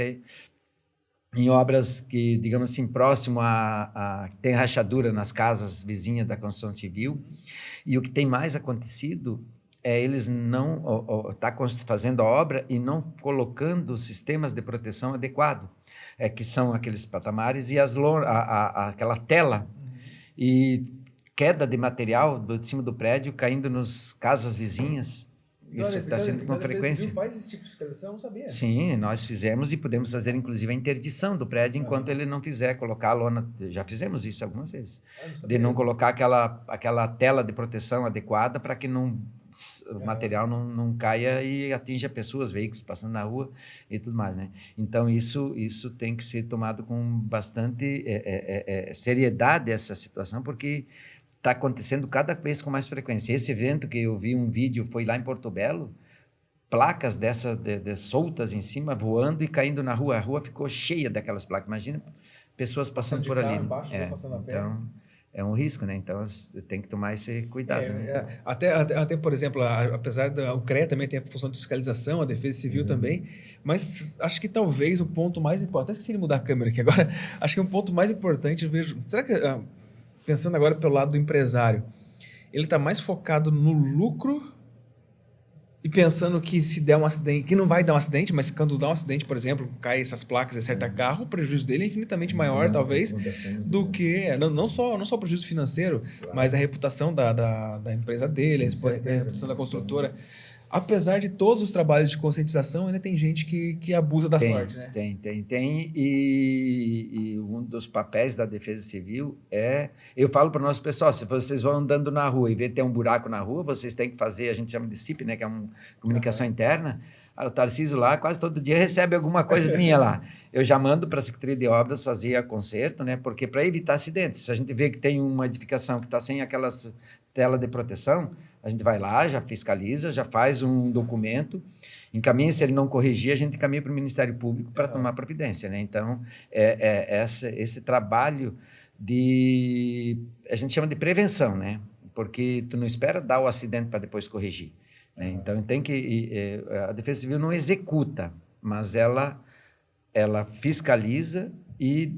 em obras que, digamos assim, próximo tem rachadura nas casas vizinhas da construção civil. E o que tem mais acontecido eles não fazendo a obra e não colocando sistemas de proteção adequados, que são aqueles patamares e aquela tela, e queda de material de cima do prédio caindo nas casas vizinhas. Isso está sendo com frequência. Você faz esse tipo de fiscalização? Eu não sabia. Sim, nós fizemos e podemos fazer, inclusive, a interdição do prédio enquanto ele não fizer colocar a lona. Já fizemos isso algumas vezes. De não colocar aquela tela de proteção adequada para que o material não caia e atinja pessoas, veículos passando na rua e tudo mais, né? Então, isso tem que ser tomado com bastante seriedade, essa situação, porque está acontecendo cada vez com mais frequência. Esse evento que eu vi um vídeo foi lá em Porto Belo, placas dessas soltas em cima, voando e caindo na rua. A rua ficou cheia daquelas placas. Imagina pessoas passando por ali. Passando a então, é um risco, né? Então, tem que tomar esse cuidado. Né? Até, por exemplo, apesar do CREA também tem a função de fiscalização, a Defesa Civil também, mas acho que talvez o ponto mais importante... Até esqueci de mudar a câmera aqui agora. Acho que um ponto mais importante, eu vejo... Será que... pensando agora pelo lado do empresário, ele está mais focado no lucro e pensando que se der um acidente, que não vai dar um acidente, mas quando dá um acidente, por exemplo, cai essas placas e acerta carro, o prejuízo dele é infinitamente maior, talvez, do que... Não só o prejuízo financeiro, mas a reputação da empresa dele, a reputação da construtora. Apesar de todos os trabalhos de conscientização, ainda tem gente que abusa da sorte, né? Tem. E um dos papéis da Defesa Civil eu falo para o nosso pessoal, se vocês vão andando na rua e vê que tem um buraco na rua, vocês têm que fazer, a gente chama de CIP, né, que é uma comunicação interna. O Tarcísio lá, quase todo dia, recebe alguma coisa minha lá. Eu já mando para a Secretaria de Obras fazer conserto, né, porque para evitar acidentes. Se a gente vê que tem uma edificação que está sem aquelas tela de proteção, a gente vai lá, já fiscaliza, já faz um documento, encaminha, se ele não corrigir, a gente encaminha para o Ministério Público para tomar providência, né? Então, esse trabalho a gente chama de prevenção, né? Porque tu não espera dar o acidente para depois corrigir, né? Então, a Defesa Civil não executa, mas ela fiscaliza e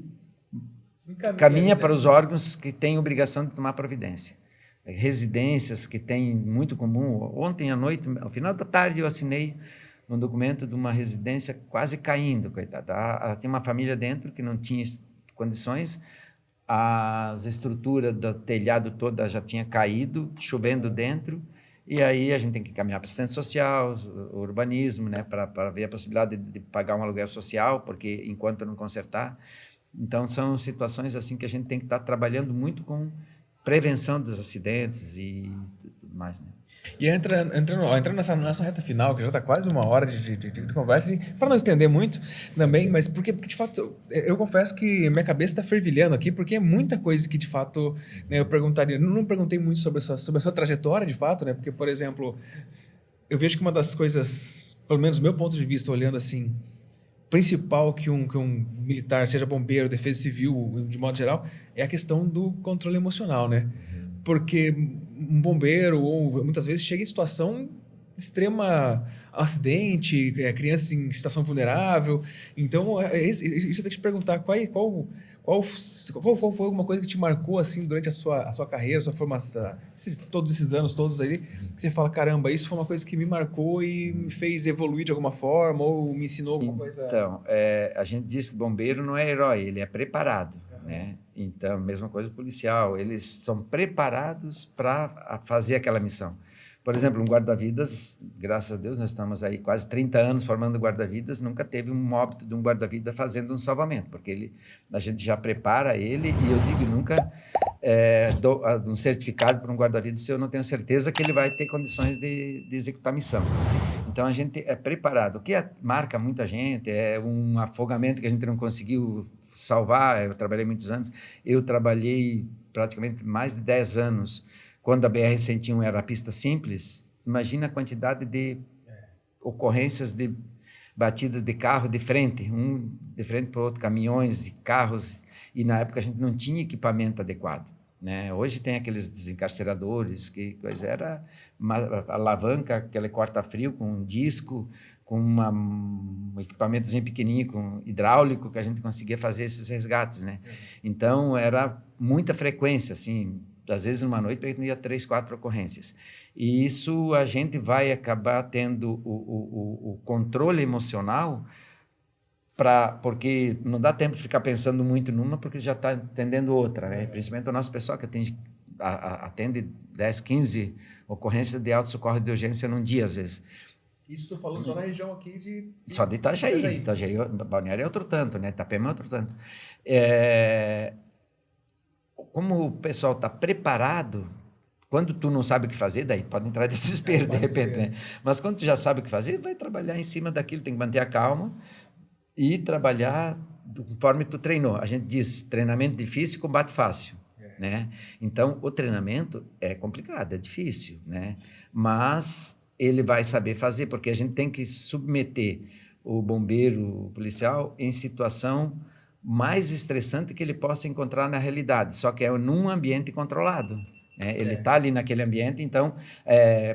caminha para os órgãos que têm obrigação de tomar providência. Residências que tem muito comum. Ontem à noite, ao final da tarde, eu assinei um documento de uma residência quase caindo, coitada. Tinha uma família dentro que não tinha condições, as estruturas do telhado toda já tinha caído, chovendo dentro, E aí a gente tem que caminhar para assistência social, o urbanismo, né, para ver a possibilidade de pagar um aluguel social, porque enquanto não consertar. Então, são situações assim que a gente tem que estar trabalhando muito com prevenção dos acidentes e tudo mais, né? E entrando nessa reta final, que já está quase uma hora de conversa, para não estender muito também, mas porque de fato, eu confesso que minha cabeça está fervilhando aqui, porque é muita coisa que de fato, né, eu perguntaria. Não perguntei muito sobre a sua trajetória, de fato, né? Porque, por exemplo, eu vejo que uma das coisas, pelo menos do meu ponto de vista, olhando assim, principal que um militar, seja bombeiro, defesa civil, de modo geral, é a questão do controle emocional, né? Porque um bombeiro, ou muitas vezes, chega em situação de extrema acidente, criança em situação vulnerável. Então, isso eu tenho que te perguntar, qual foi alguma coisa que te marcou assim durante a sua carreira, a sua formação, todos esses anos todos aí, que você fala, caramba, isso foi uma coisa que me marcou e me fez evoluir de alguma forma, ou me ensinou alguma coisa? Então, a gente diz que bombeiro não é herói, ele é preparado, né? Então, mesma coisa policial, eles são preparados para fazer aquela missão. Por exemplo, um guarda-vidas, graças a Deus, nós estamos aí quase 30 anos formando guarda-vidas, nunca teve um óbito de um guarda-vida fazendo um salvamento, porque a gente já prepara ele, e eu digo, nunca dou um certificado para um guarda-vidas se eu não tenho certeza que ele vai ter condições de executar a missão. Então, a gente é preparado. O que marca muita gente é um afogamento que a gente não conseguiu salvar. Eu trabalhei muitos anos, eu trabalhei praticamente mais de 10 anos, quando a BR-101 era pista simples. Imagina a quantidade de ocorrências de batidas de carro de frente, um de frente para o outro, caminhões e carros, e na época a gente não tinha equipamento adequado, né? Hoje tem aqueles desencarceradores, que coisa era uma alavanca, aquele corta-frio com um disco, com um equipamentozinho pequenininho, com hidráulico, que a gente conseguia fazer esses resgates, né? Então, era muita frequência, assim, às vezes numa noite eu tinha 3, 4 ocorrências. E isso a gente vai acabar tendo o controle emocional, porque não dá tempo de ficar pensando muito numa, porque já está atendendo outra, né? Principalmente o nosso pessoal que atende 10, 15 ocorrências de auto-socorro de urgência num dia, às vezes. Isso estou falando só na região aqui Só de Itajaí. Itajaí, Balneário é outro tanto, né? Itapema é outro tanto. Como o pessoal está preparado, quando tu não sabe o que fazer, daí pode entrar desespero de repente, né? Mas quando tu já sabe o que fazer, vai trabalhar em cima daquilo, tem que manter a calma e trabalhar conforme tu treinou. A gente diz, treinamento difícil, combate fácil, né? Então, o treinamento é complicado, é difícil, né? Mas ele vai saber fazer, porque a gente tem que submeter o bombeiro, o policial, em situação mais estressante que ele possa encontrar na realidade, só que é num ambiente controlado, né? Ele está ali naquele ambiente, então,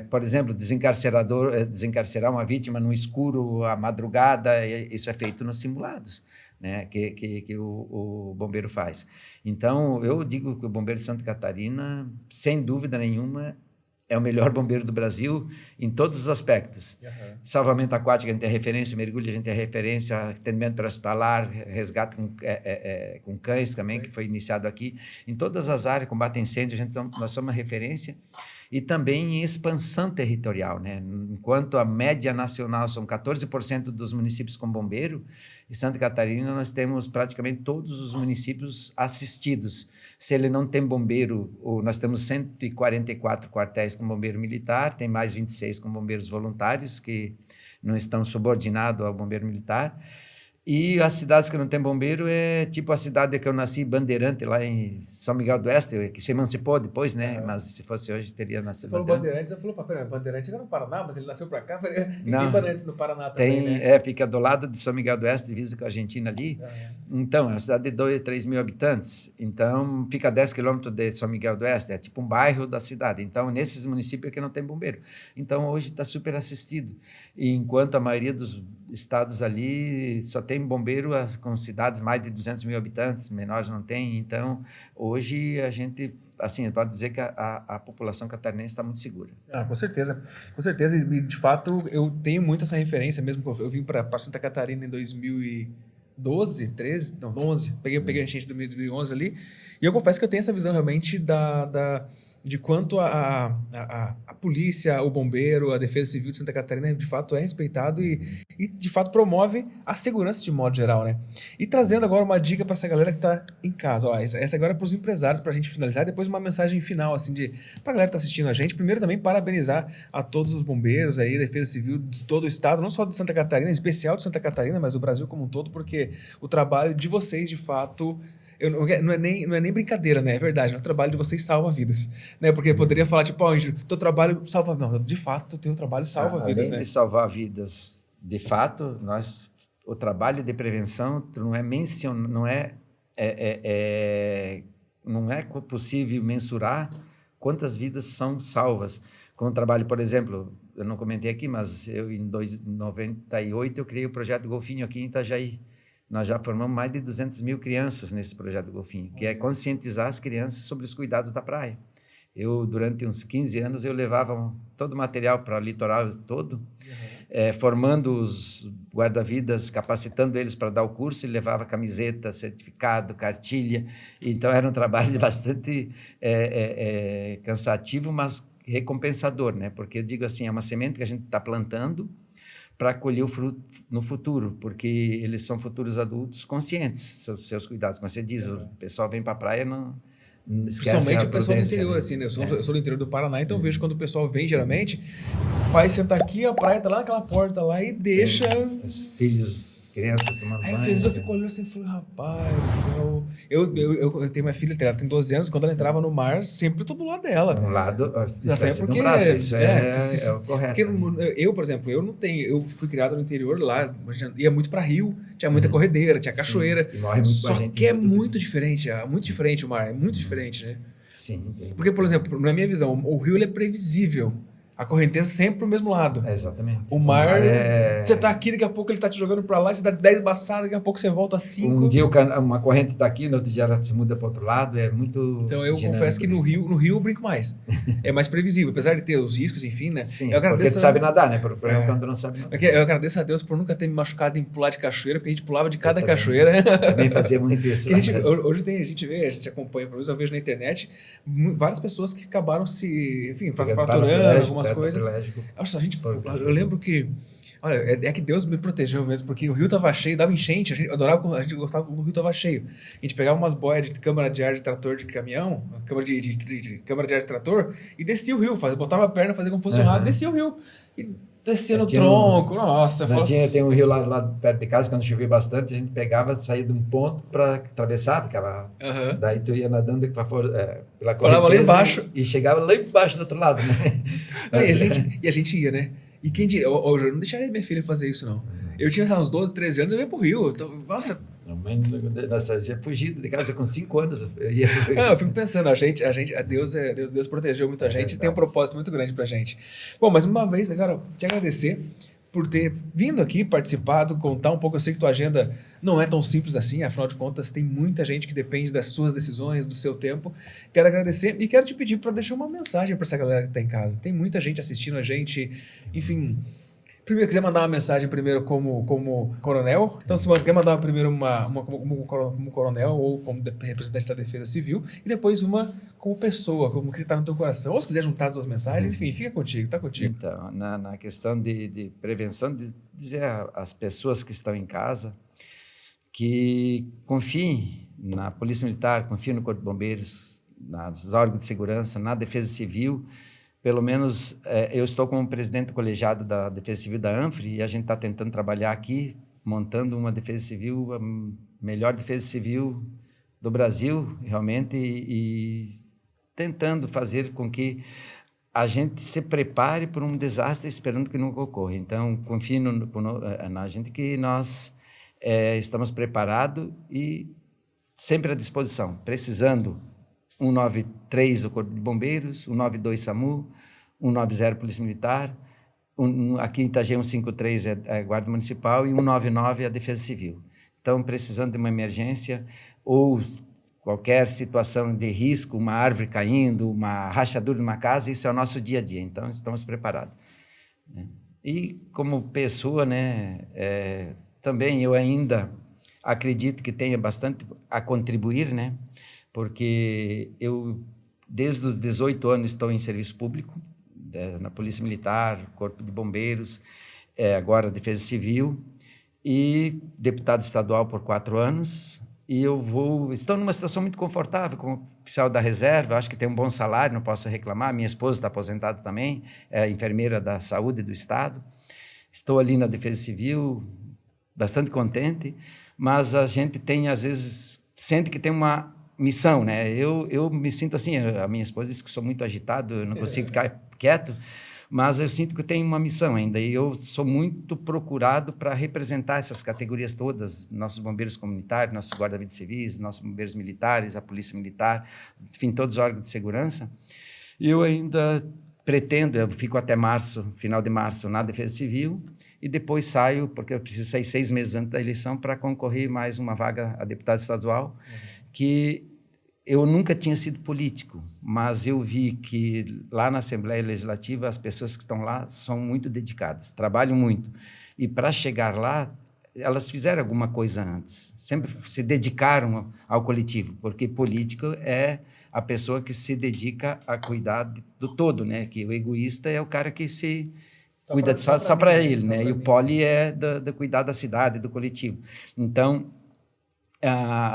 por exemplo, desencarcerar uma vítima no escuro, à madrugada, isso é feito nos simulados, né? que o bombeiro faz. Então, eu digo que o bombeiro de Santa Catarina, sem dúvida nenhuma, é o melhor bombeiro do Brasil em todos os aspectos. Salvamento aquático, a gente tem referência, mergulho, a gente tem referência, atendimento pré-hospitalar, resgate com cães também, que foi iniciado aqui. Em todas as áreas, combate a incêndio, nós somos uma referência. E também em expansão territorial, né? Enquanto a média nacional são 14% dos municípios com bombeiro, em Santa Catarina nós temos praticamente todos os municípios assistidos. Se ele não tem bombeiro, nós temos 144 quartéis com bombeiro militar, tem mais 26 com bombeiros voluntários, que não estão subordinados ao bombeiro militar. E as cidades que não tem bombeiro é tipo a cidade que eu nasci, Bandeirante, lá em São Miguel do Oeste, que se emancipou depois, né? Mas se fosse hoje, teria nascido. Você falou Bandeirantes, eu falei, pera, Bandeirantes era no Paraná, mas ele nasceu para cá. E tem Bandeirantes no Paraná também, né? Fica do lado de São Miguel do Oeste, divisa com a Argentina ali. Então, é uma cidade de 2, 3 mil habitantes. Então, fica a 10 quilômetros de São Miguel do Oeste, é tipo um bairro da cidade. Então, nesses municípios aqui não tem bombeiro. Então, hoje está super assistido. E enquanto a maioria dos estados ali só tem bombeiro com cidades mais de 200 mil habitantes, menores não tem. Então, hoje a gente, assim, pode dizer que a população catarinense está muito segura. Com certeza. Com certeza. E, de fato, eu tenho muito essa referência mesmo. Eu vim para Santa Catarina em 2012, 13, não, 11. Peguei a enchente de 2011 ali. E eu confesso que eu tenho essa visão realmente de quanto a polícia, o bombeiro, a Defesa Civil de Santa Catarina, de fato, é respeitado e de fato, promove a segurança de modo geral, né? E trazendo agora uma dica para essa galera que está em casa. Ó, essa agora é para os empresários, para a gente finalizar, depois uma mensagem final, assim, para a galera que está assistindo a gente. Primeiro, também parabenizar a todos os bombeiros aí, Defesa Civil de todo o estado, não só de Santa Catarina, em especial de Santa Catarina, mas do Brasil como um todo, porque o trabalho de vocês, de fato... não é nem brincadeira, né? É verdade, o trabalho de vocês salva vidas, né? Porque poderia falar, tipo, teu trabalho salva... Não, de fato, o teu trabalho salva vidas, né? Além de salvar vidas, de fato, o trabalho de prevenção não é possível mensurar quantas vidas são salvas. Com o trabalho, por exemplo, eu não comentei aqui, mas em 98 eu criei o projeto Golfinho aqui em Itajaí. Nós já formamos mais de 200 mil crianças nesse projeto Golfinho, que é conscientizar as crianças sobre os cuidados da praia. Durante uns 15 anos, eu levava todo o material para o litoral todo, formando os guarda-vidas, capacitando eles para dar o curso, e levava camiseta, certificado, cartilha. Então, era um trabalho bastante cansativo, mas recompensador, né? Porque eu digo assim, é uma semente que a gente está plantando para colher o fruto no futuro, porque eles são futuros adultos conscientes dos seus cuidados. Como você diz, o pessoal vem para a praia, não esquece principalmente a o pessoal do prudência, interior, né? assim, né? Eu sou do interior do Paraná, então eu vejo quando o pessoal vem, geralmente, o pai senta aqui, a praia tá lá naquela porta lá e deixa... Os filhos, crianças tomando Aí banho. às vezes eu fico olhando assim e falo, rapaz do céu. Eu tenho minha filha, ela tem 12 anos, quando ela entrava no mar, sempre eu tô do lado dela. Um lado, Até porque, no braço, isso é o correto. Porque eu, por exemplo, eu fui criado no interior lá, ia muito pra rio, tinha muita corredeira, tinha cachoeira. Sim, e morre muito só gente que é em tudo. muito diferente o mar, é muito diferente, né? Sim. Porque, por exemplo, na minha visão, o rio ele é previsível. A correnteza sempre pro mesmo lado. Exatamente. O mar você tá aqui, daqui a pouco ele tá te jogando pra lá, você dá 10 baçadas, daqui a pouco você volta a 5. Um dia uma corrente tá aqui, no outro dia ela se muda para outro lado, é muito Então eu dinâmico, confesso que no rio eu brinco mais. É mais previsível, apesar de ter os riscos, enfim, né? Sim, eu porque tu sabe nadar, né? Por exemplo, quando não sabe nadar. Eu agradeço a Deus por nunca ter me machucado em pular de cachoeira, porque a gente pulava de cada cachoeira. Também fazia muito isso. Que hoje a gente acompanha, pelo menos eu vejo na internet, várias pessoas que acabaram fraturando algumas coisas. Nossa, eu lembro que, olha, é que Deus me protegeu mesmo, porque o rio tava cheio, dava enchente, a gente gostava quando o rio tava cheio. A gente pegava umas boias de câmara de ar de trator de caminhão, câmara de ar de trator, e descia o rio, botava a perna, fazia como fosse um rato, descia o rio. E descia no tronco, nossa. Tem um rio lá perto de casa, quando chovia bastante, a gente pegava, saía de um ponto para atravessar, ficava... Daí tu ia nadando pela correnteza lá embaixo. E chegava lá embaixo do outro lado, né? E a gente ia, né? E quem diria, eu não deixaria minha filha fazer isso, não. Eu tinha uns 12, 13 anos, eu ia pro rio. Então, nossa... Nossa, eu ia fugido de casa com 5 anos. Eu fico pensando, Deus protegeu muita gente e tem um propósito muito grande pra gente. Bom, mas uma vez, agora, te agradecer por ter vindo aqui, participado, contar um pouco. Eu sei que tua agenda não é tão simples assim, afinal de contas, tem muita gente que depende das suas decisões, do seu tempo. Quero agradecer e quero te pedir para deixar uma mensagem para essa galera que está em casa. Tem muita gente assistindo a gente, enfim. Primeiro, quiser mandar uma mensagem primeiro como coronel. Então, se você quer mandar primeiro como coronel ou como representante da Defesa Civil, e depois uma como pessoa, como que está no teu coração. Ou se quiser juntar as duas mensagens, enfim, fica contigo, tá contigo. Então, na questão de prevenção, de dizer às pessoas que estão em casa que confiem na Polícia Militar, confiem no Corpo de Bombeiros, nos órgãos de segurança, na Defesa Civil. Pelo menos eu estou como presidente colegiado da Defesa Civil da ANFRE e a gente está tentando trabalhar aqui, montando uma Defesa Civil, a melhor Defesa Civil do Brasil, realmente, e tentando fazer com que a gente se prepare para um desastre esperando que nunca ocorra. Então, confie na gente que nós estamos preparados e sempre à disposição, precisando 193 o Corpo de Bombeiros, 192 SAMU, 190 Polícia Militar, aqui em Itajaí 153 é a Guarda Municipal e 199 é a Defesa Civil. Então, precisando de uma emergência ou qualquer situação de risco, uma árvore caindo, uma rachadura de uma casa, isso é o nosso dia a dia, então estamos preparados. E como pessoa, né, também eu ainda acredito que tenha bastante a contribuir, né, porque eu Desde os 18 anos estou em serviço público, na Polícia Militar, Corpo de Bombeiros, agora Defesa Civil, e deputado estadual por 4 anos. E estou numa situação muito confortável como oficial da reserva, acho que tem um bom salário, não posso reclamar. Minha esposa está aposentada também, é enfermeira da saúde do Estado. Estou ali na Defesa Civil, bastante contente, mas a gente tem, às vezes, sente que tem uma missão, né? Eu me sinto assim, a minha esposa diz que sou muito agitado, eu não consigo ficar quieto, mas eu sinto que eu tenho uma missão ainda, e eu sou muito procurado para representar essas categorias todas, nossos bombeiros comunitários, nossos guarda-vidas civis, nossos bombeiros militares, a Polícia Militar, enfim, todos os órgãos de segurança. E eu ainda pretendo, eu fico até março, final de março, na Defesa Civil, e depois saio, porque eu preciso sair 6 meses antes da eleição para concorrer mais uma vaga a deputado estadual, que eu nunca tinha sido político, mas eu vi que lá na Assembleia Legislativa as pessoas que estão lá são muito dedicadas, trabalham muito. E para chegar lá, elas fizeram alguma coisa antes, sempre se dedicaram ao coletivo, porque político é a pessoa que se dedica a cuidar do todo, né? Que o egoísta é o cara que se cuida só para ele, né? E o poli é de cuidar da cidade, do coletivo. Então,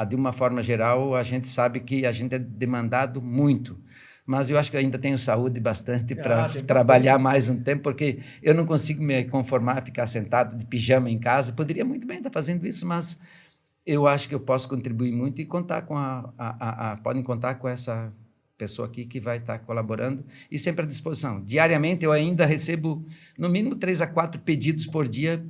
de uma forma geral, a gente sabe que a gente é demandado muito, mas eu acho que ainda tenho saúde bastante para trabalhar mais um tempo, porque eu não consigo me conformar a ficar sentado de pijama em casa. Poderia muito bem estar fazendo isso, mas eu acho que eu posso contribuir muito e contar com podem contar com essa pessoa aqui que vai estar colaborando e sempre à disposição. Diariamente eu ainda recebo no mínimo 3 a 4 pedidos por dia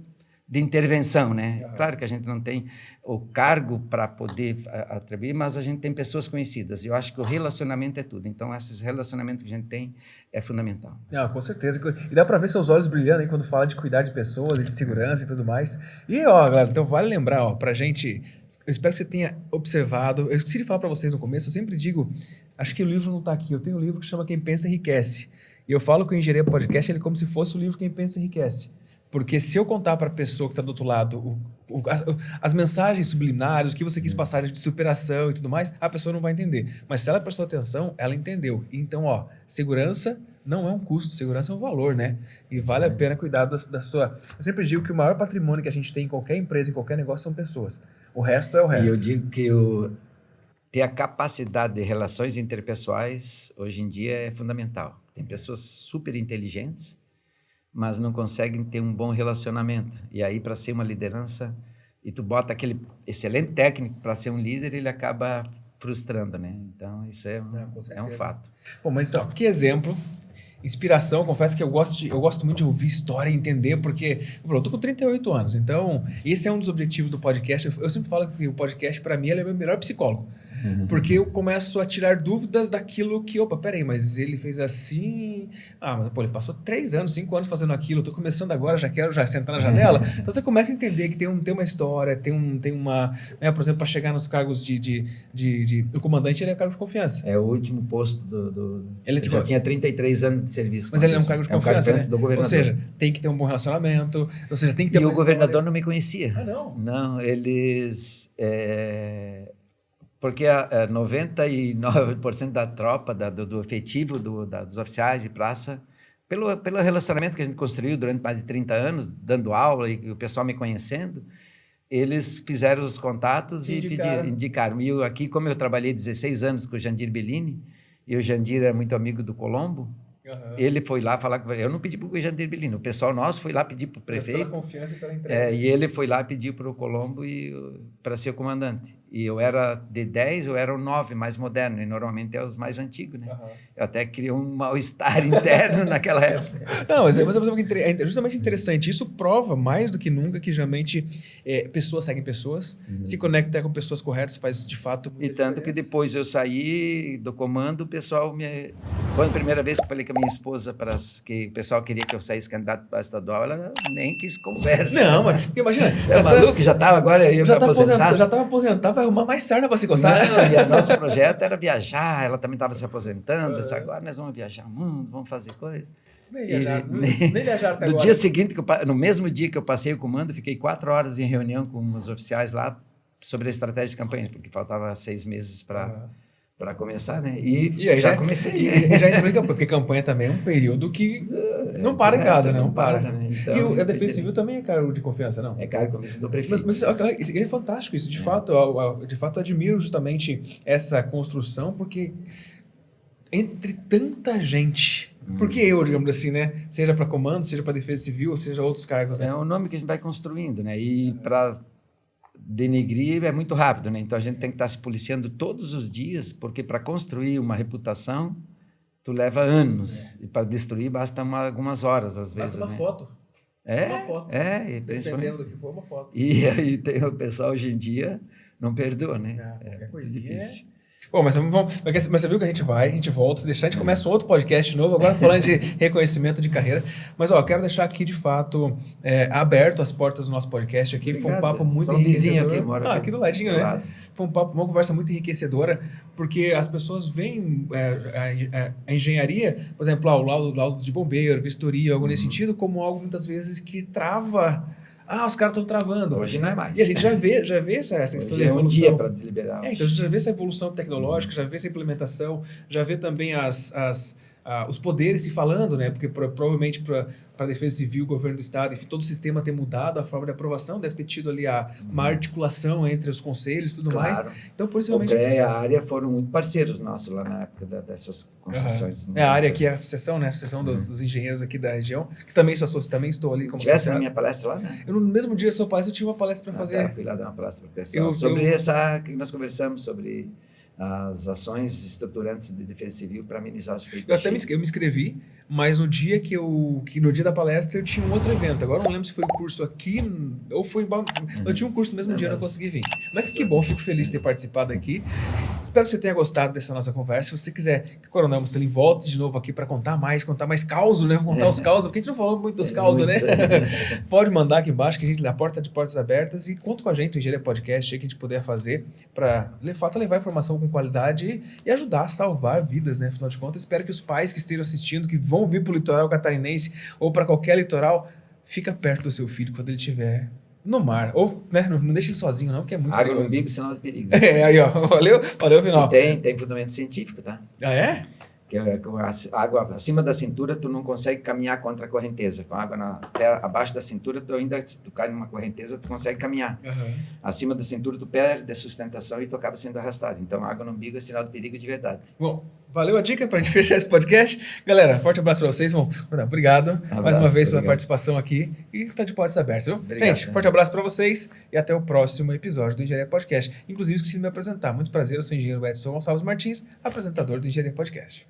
de intervenção, né? Claro que a gente não tem o cargo para poder atribuir, mas a gente tem pessoas conhecidas. Eu acho que o relacionamento é tudo. Então, esses relacionamentos que a gente tem é fundamental. Com certeza. E dá para ver seus olhos brilhando aí quando fala de cuidar de pessoas e de segurança e tudo mais. E, galera, então vale lembrar, pra gente, eu espero que você tenha observado, eu esqueci de falar para vocês no começo, eu sempre digo, acho que o livro não está aqui, eu tenho um livro que chama Quem Pensa Enriquece. E eu falo que o Engenharia Podcast ele é como se fosse o livro Quem Pensa Enriquece. Porque se eu contar para a pessoa que está do outro lado as mensagens subliminares, o que você quis passar de superação e tudo mais, a pessoa não vai entender. Mas se ela prestou atenção, ela entendeu. Então, segurança não é um custo, segurança é um valor, né? E vale a pena cuidar da sua... Eu sempre digo que o maior patrimônio que a gente tem em qualquer empresa, em qualquer negócio, são pessoas. O resto é o resto. E eu digo que ter a capacidade de relações interpessoais, hoje em dia, é fundamental. Tem pessoas super inteligentes, mas não conseguem ter um bom relacionamento. E aí, para ser uma liderança, e tu bota aquele excelente técnico para ser um líder, ele acaba frustrando, né? Então, isso é um fato. Bom, mas então, que exemplo, inspiração, confesso que eu gosto muito de ouvir história e entender, porque eu tô com 38 anos, então esse é um dos objetivos do podcast. Eu sempre falo que o podcast, para mim, ele é o meu melhor psicólogo. Porque eu começo a tirar dúvidas daquilo que, peraí, mas ele fez assim... mas ele passou 3 anos, 5 anos fazendo aquilo, eu tô começando agora, já quero sentar na janela. Então você começa a entender que tem uma história, tem uma... Né, por exemplo, para chegar nos cargos o comandante, ele é cargo de confiança. É o último posto ele já tinha 33 anos de serviço. Mas ele é um cargo de confiança, né? Do governador. Ou seja, tem que ter um bom relacionamento, ou seja, tem que ter o governador não me conhecia. Não? Não, eles... Porque 99% da tropa, do efetivo dos oficiais de praça, pelo relacionamento que a gente construiu durante mais de 30 anos, dando aula e o pessoal me conhecendo, eles fizeram os contatos e indicaram. E aqui, como eu trabalhei 16 anos com o Jandir Bellini, e o Jandir era muito amigo do Colombo, ele foi lá falar com... Eu não pedi para o Jandir Bellini, o pessoal nosso foi lá pedir para o prefeito. Pela confiança e pela entrega. E ele foi lá pedir para o Colombo para ser o comandante. E eu era de 10, eu era o 9 mais moderno, e normalmente é os mais antigos, né? Eu até criei um mal-estar interno naquela época. Não, mas é justamente interessante. Isso prova mais do que nunca que geralmente pessoas seguem pessoas, se conecta com pessoas corretas, faz de fato... E tanto que depois eu saí do comando, o pessoal Foi a primeira vez que eu falei com a minha esposa que o pessoal queria que eu saísse candidato para estadual, ela nem quis conversa. Não, mas imagina... É maluco, já estava agora, eu já estava aposentado, vai arrumar mais sarna para se coçar. Não, e o nosso projeto era viajar, ela também estava se aposentando, agora nós vamos viajar o mundo, vamos fazer coisa. Nem viajar até agora. No dia seguinte, no mesmo dia que eu passei o comando, fiquei 4 horas em reunião com os oficiais lá sobre a estratégia de campanha, porque faltava 6 meses para para começar, né? E aí já comecei. E já entrou em campanha, porque campanha também é um período que não para em casa, né? Não para. Né? Então, E a Defesa Civil também é cargo de confiança, não? É cargo de confiança do prefeito. Mas é fantástico isso, de fato. De fato, admiro justamente essa construção, porque entre tanta gente... Porque eu, digamos assim, né? Seja para comando, seja para Defesa Civil, seja outros cargos, né? É um nome que a gente vai construindo, né? E para denegrir é muito rápido, né? Então a gente tem que estar se policiando todos os dias, porque para construir uma reputação, tu leva anos. E para destruir basta algumas horas, às vezes. Basta uma né? foto. Uma foto. E principalmente. Dependendo do que for, uma foto. E aí tem o pessoal hoje em dia não perdoa, né? Qualquer coisinha difícil. Bom, mas você viu que a gente volta, se deixar, a gente começa um outro podcast novo, agora falando de reconhecimento de carreira. Mas, quero deixar aqui, de fato, aberto as portas do nosso podcast aqui. Obrigado. Foi um papo muito enriquecedor. enriquecedor. Aqui, mora aqui do ladinho, né? Lado. Foi uma conversa muito enriquecedora, porque as pessoas veem a engenharia, por exemplo, o laudo de bombeiro, vistoria, algo nesse sentido, como algo, muitas vezes, que trava... os caras estão travando. Hoje não é mais. E a gente já vê essa questão da evolução. Um dia para deliberar. Então a gente já vê essa evolução tecnológica, já vê essa implementação, já vê também os poderes se falando, né? Porque provavelmente para a Defesa Civil, o governo do Estado, enfim, todo o sistema ter mudado a forma de aprovação, deve ter tido ali uma articulação entre os conselhos e tudo mais. Então, por isso, realmente... O CREA e a área foram muito parceiros nossos lá na época dessas concessões. A área aqui é a associação, né? A associação dos engenheiros aqui da região, que também também estou ali como associado. Na minha palestra lá, né? No mesmo dia, seu palestra, eu tive uma palestra para fazer. Eu fui lá dar uma palestra para o pessoal sobre essa que nós conversamos, sobre as ações estruturantes de defesa civil para amenizar os feitos. Eu me inscrevi, mas no dia no dia da palestra eu tinha um outro evento. Agora eu não lembro se foi um curso aqui ou foi eu tinha um curso no mesmo dia, não consegui vir. Mas que bom, fico feliz de ter participado aqui. Espero que você tenha gostado dessa nossa conversa. Se você quiser que o Coronel Mussolini volte de novo aqui para contar mais causos, né? Contar os causos, porque a gente não falou muito dos causos, né? Pode mandar aqui embaixo que a gente dá porta de portas abertas e conta com a gente, o Engenharia Podcast, que a gente puder fazer para, de fato, levar informação com qualidade e ajudar a salvar vidas, né? Afinal de contas, espero que os pais que estejam assistindo, que vão vir para o litoral catarinense ou para qualquer litoral, fica perto do seu filho quando ele estiver no mar. Ou, né, não deixe ele sozinho, não, porque é muito perigoso. Água no umbigo, sinal de perigo. Aí, valeu, final. E tem fundamento científico, tá? Ah, é? Que a água acima da cintura, tu não consegue caminhar contra a correnteza. Com a água até abaixo da cintura, se tu cai numa correnteza, tu consegue caminhar. Acima da cintura, tu perde a sustentação e tu acaba sendo arrastado. Então, água no umbigo é sinal de perigo de verdade. Bom, valeu a dica para a gente fechar esse podcast. Galera, forte abraço para vocês. Obrigado mais uma vez pela participação aqui e tá de portas abertas, viu? Obrigado, gente, forte abraço para vocês e até o próximo episódio do Engenharia Podcast. Inclusive, esqueci de me apresentar. Muito prazer, eu sou o engenheiro Edson Gonçalves Martins, apresentador do Engenharia Podcast.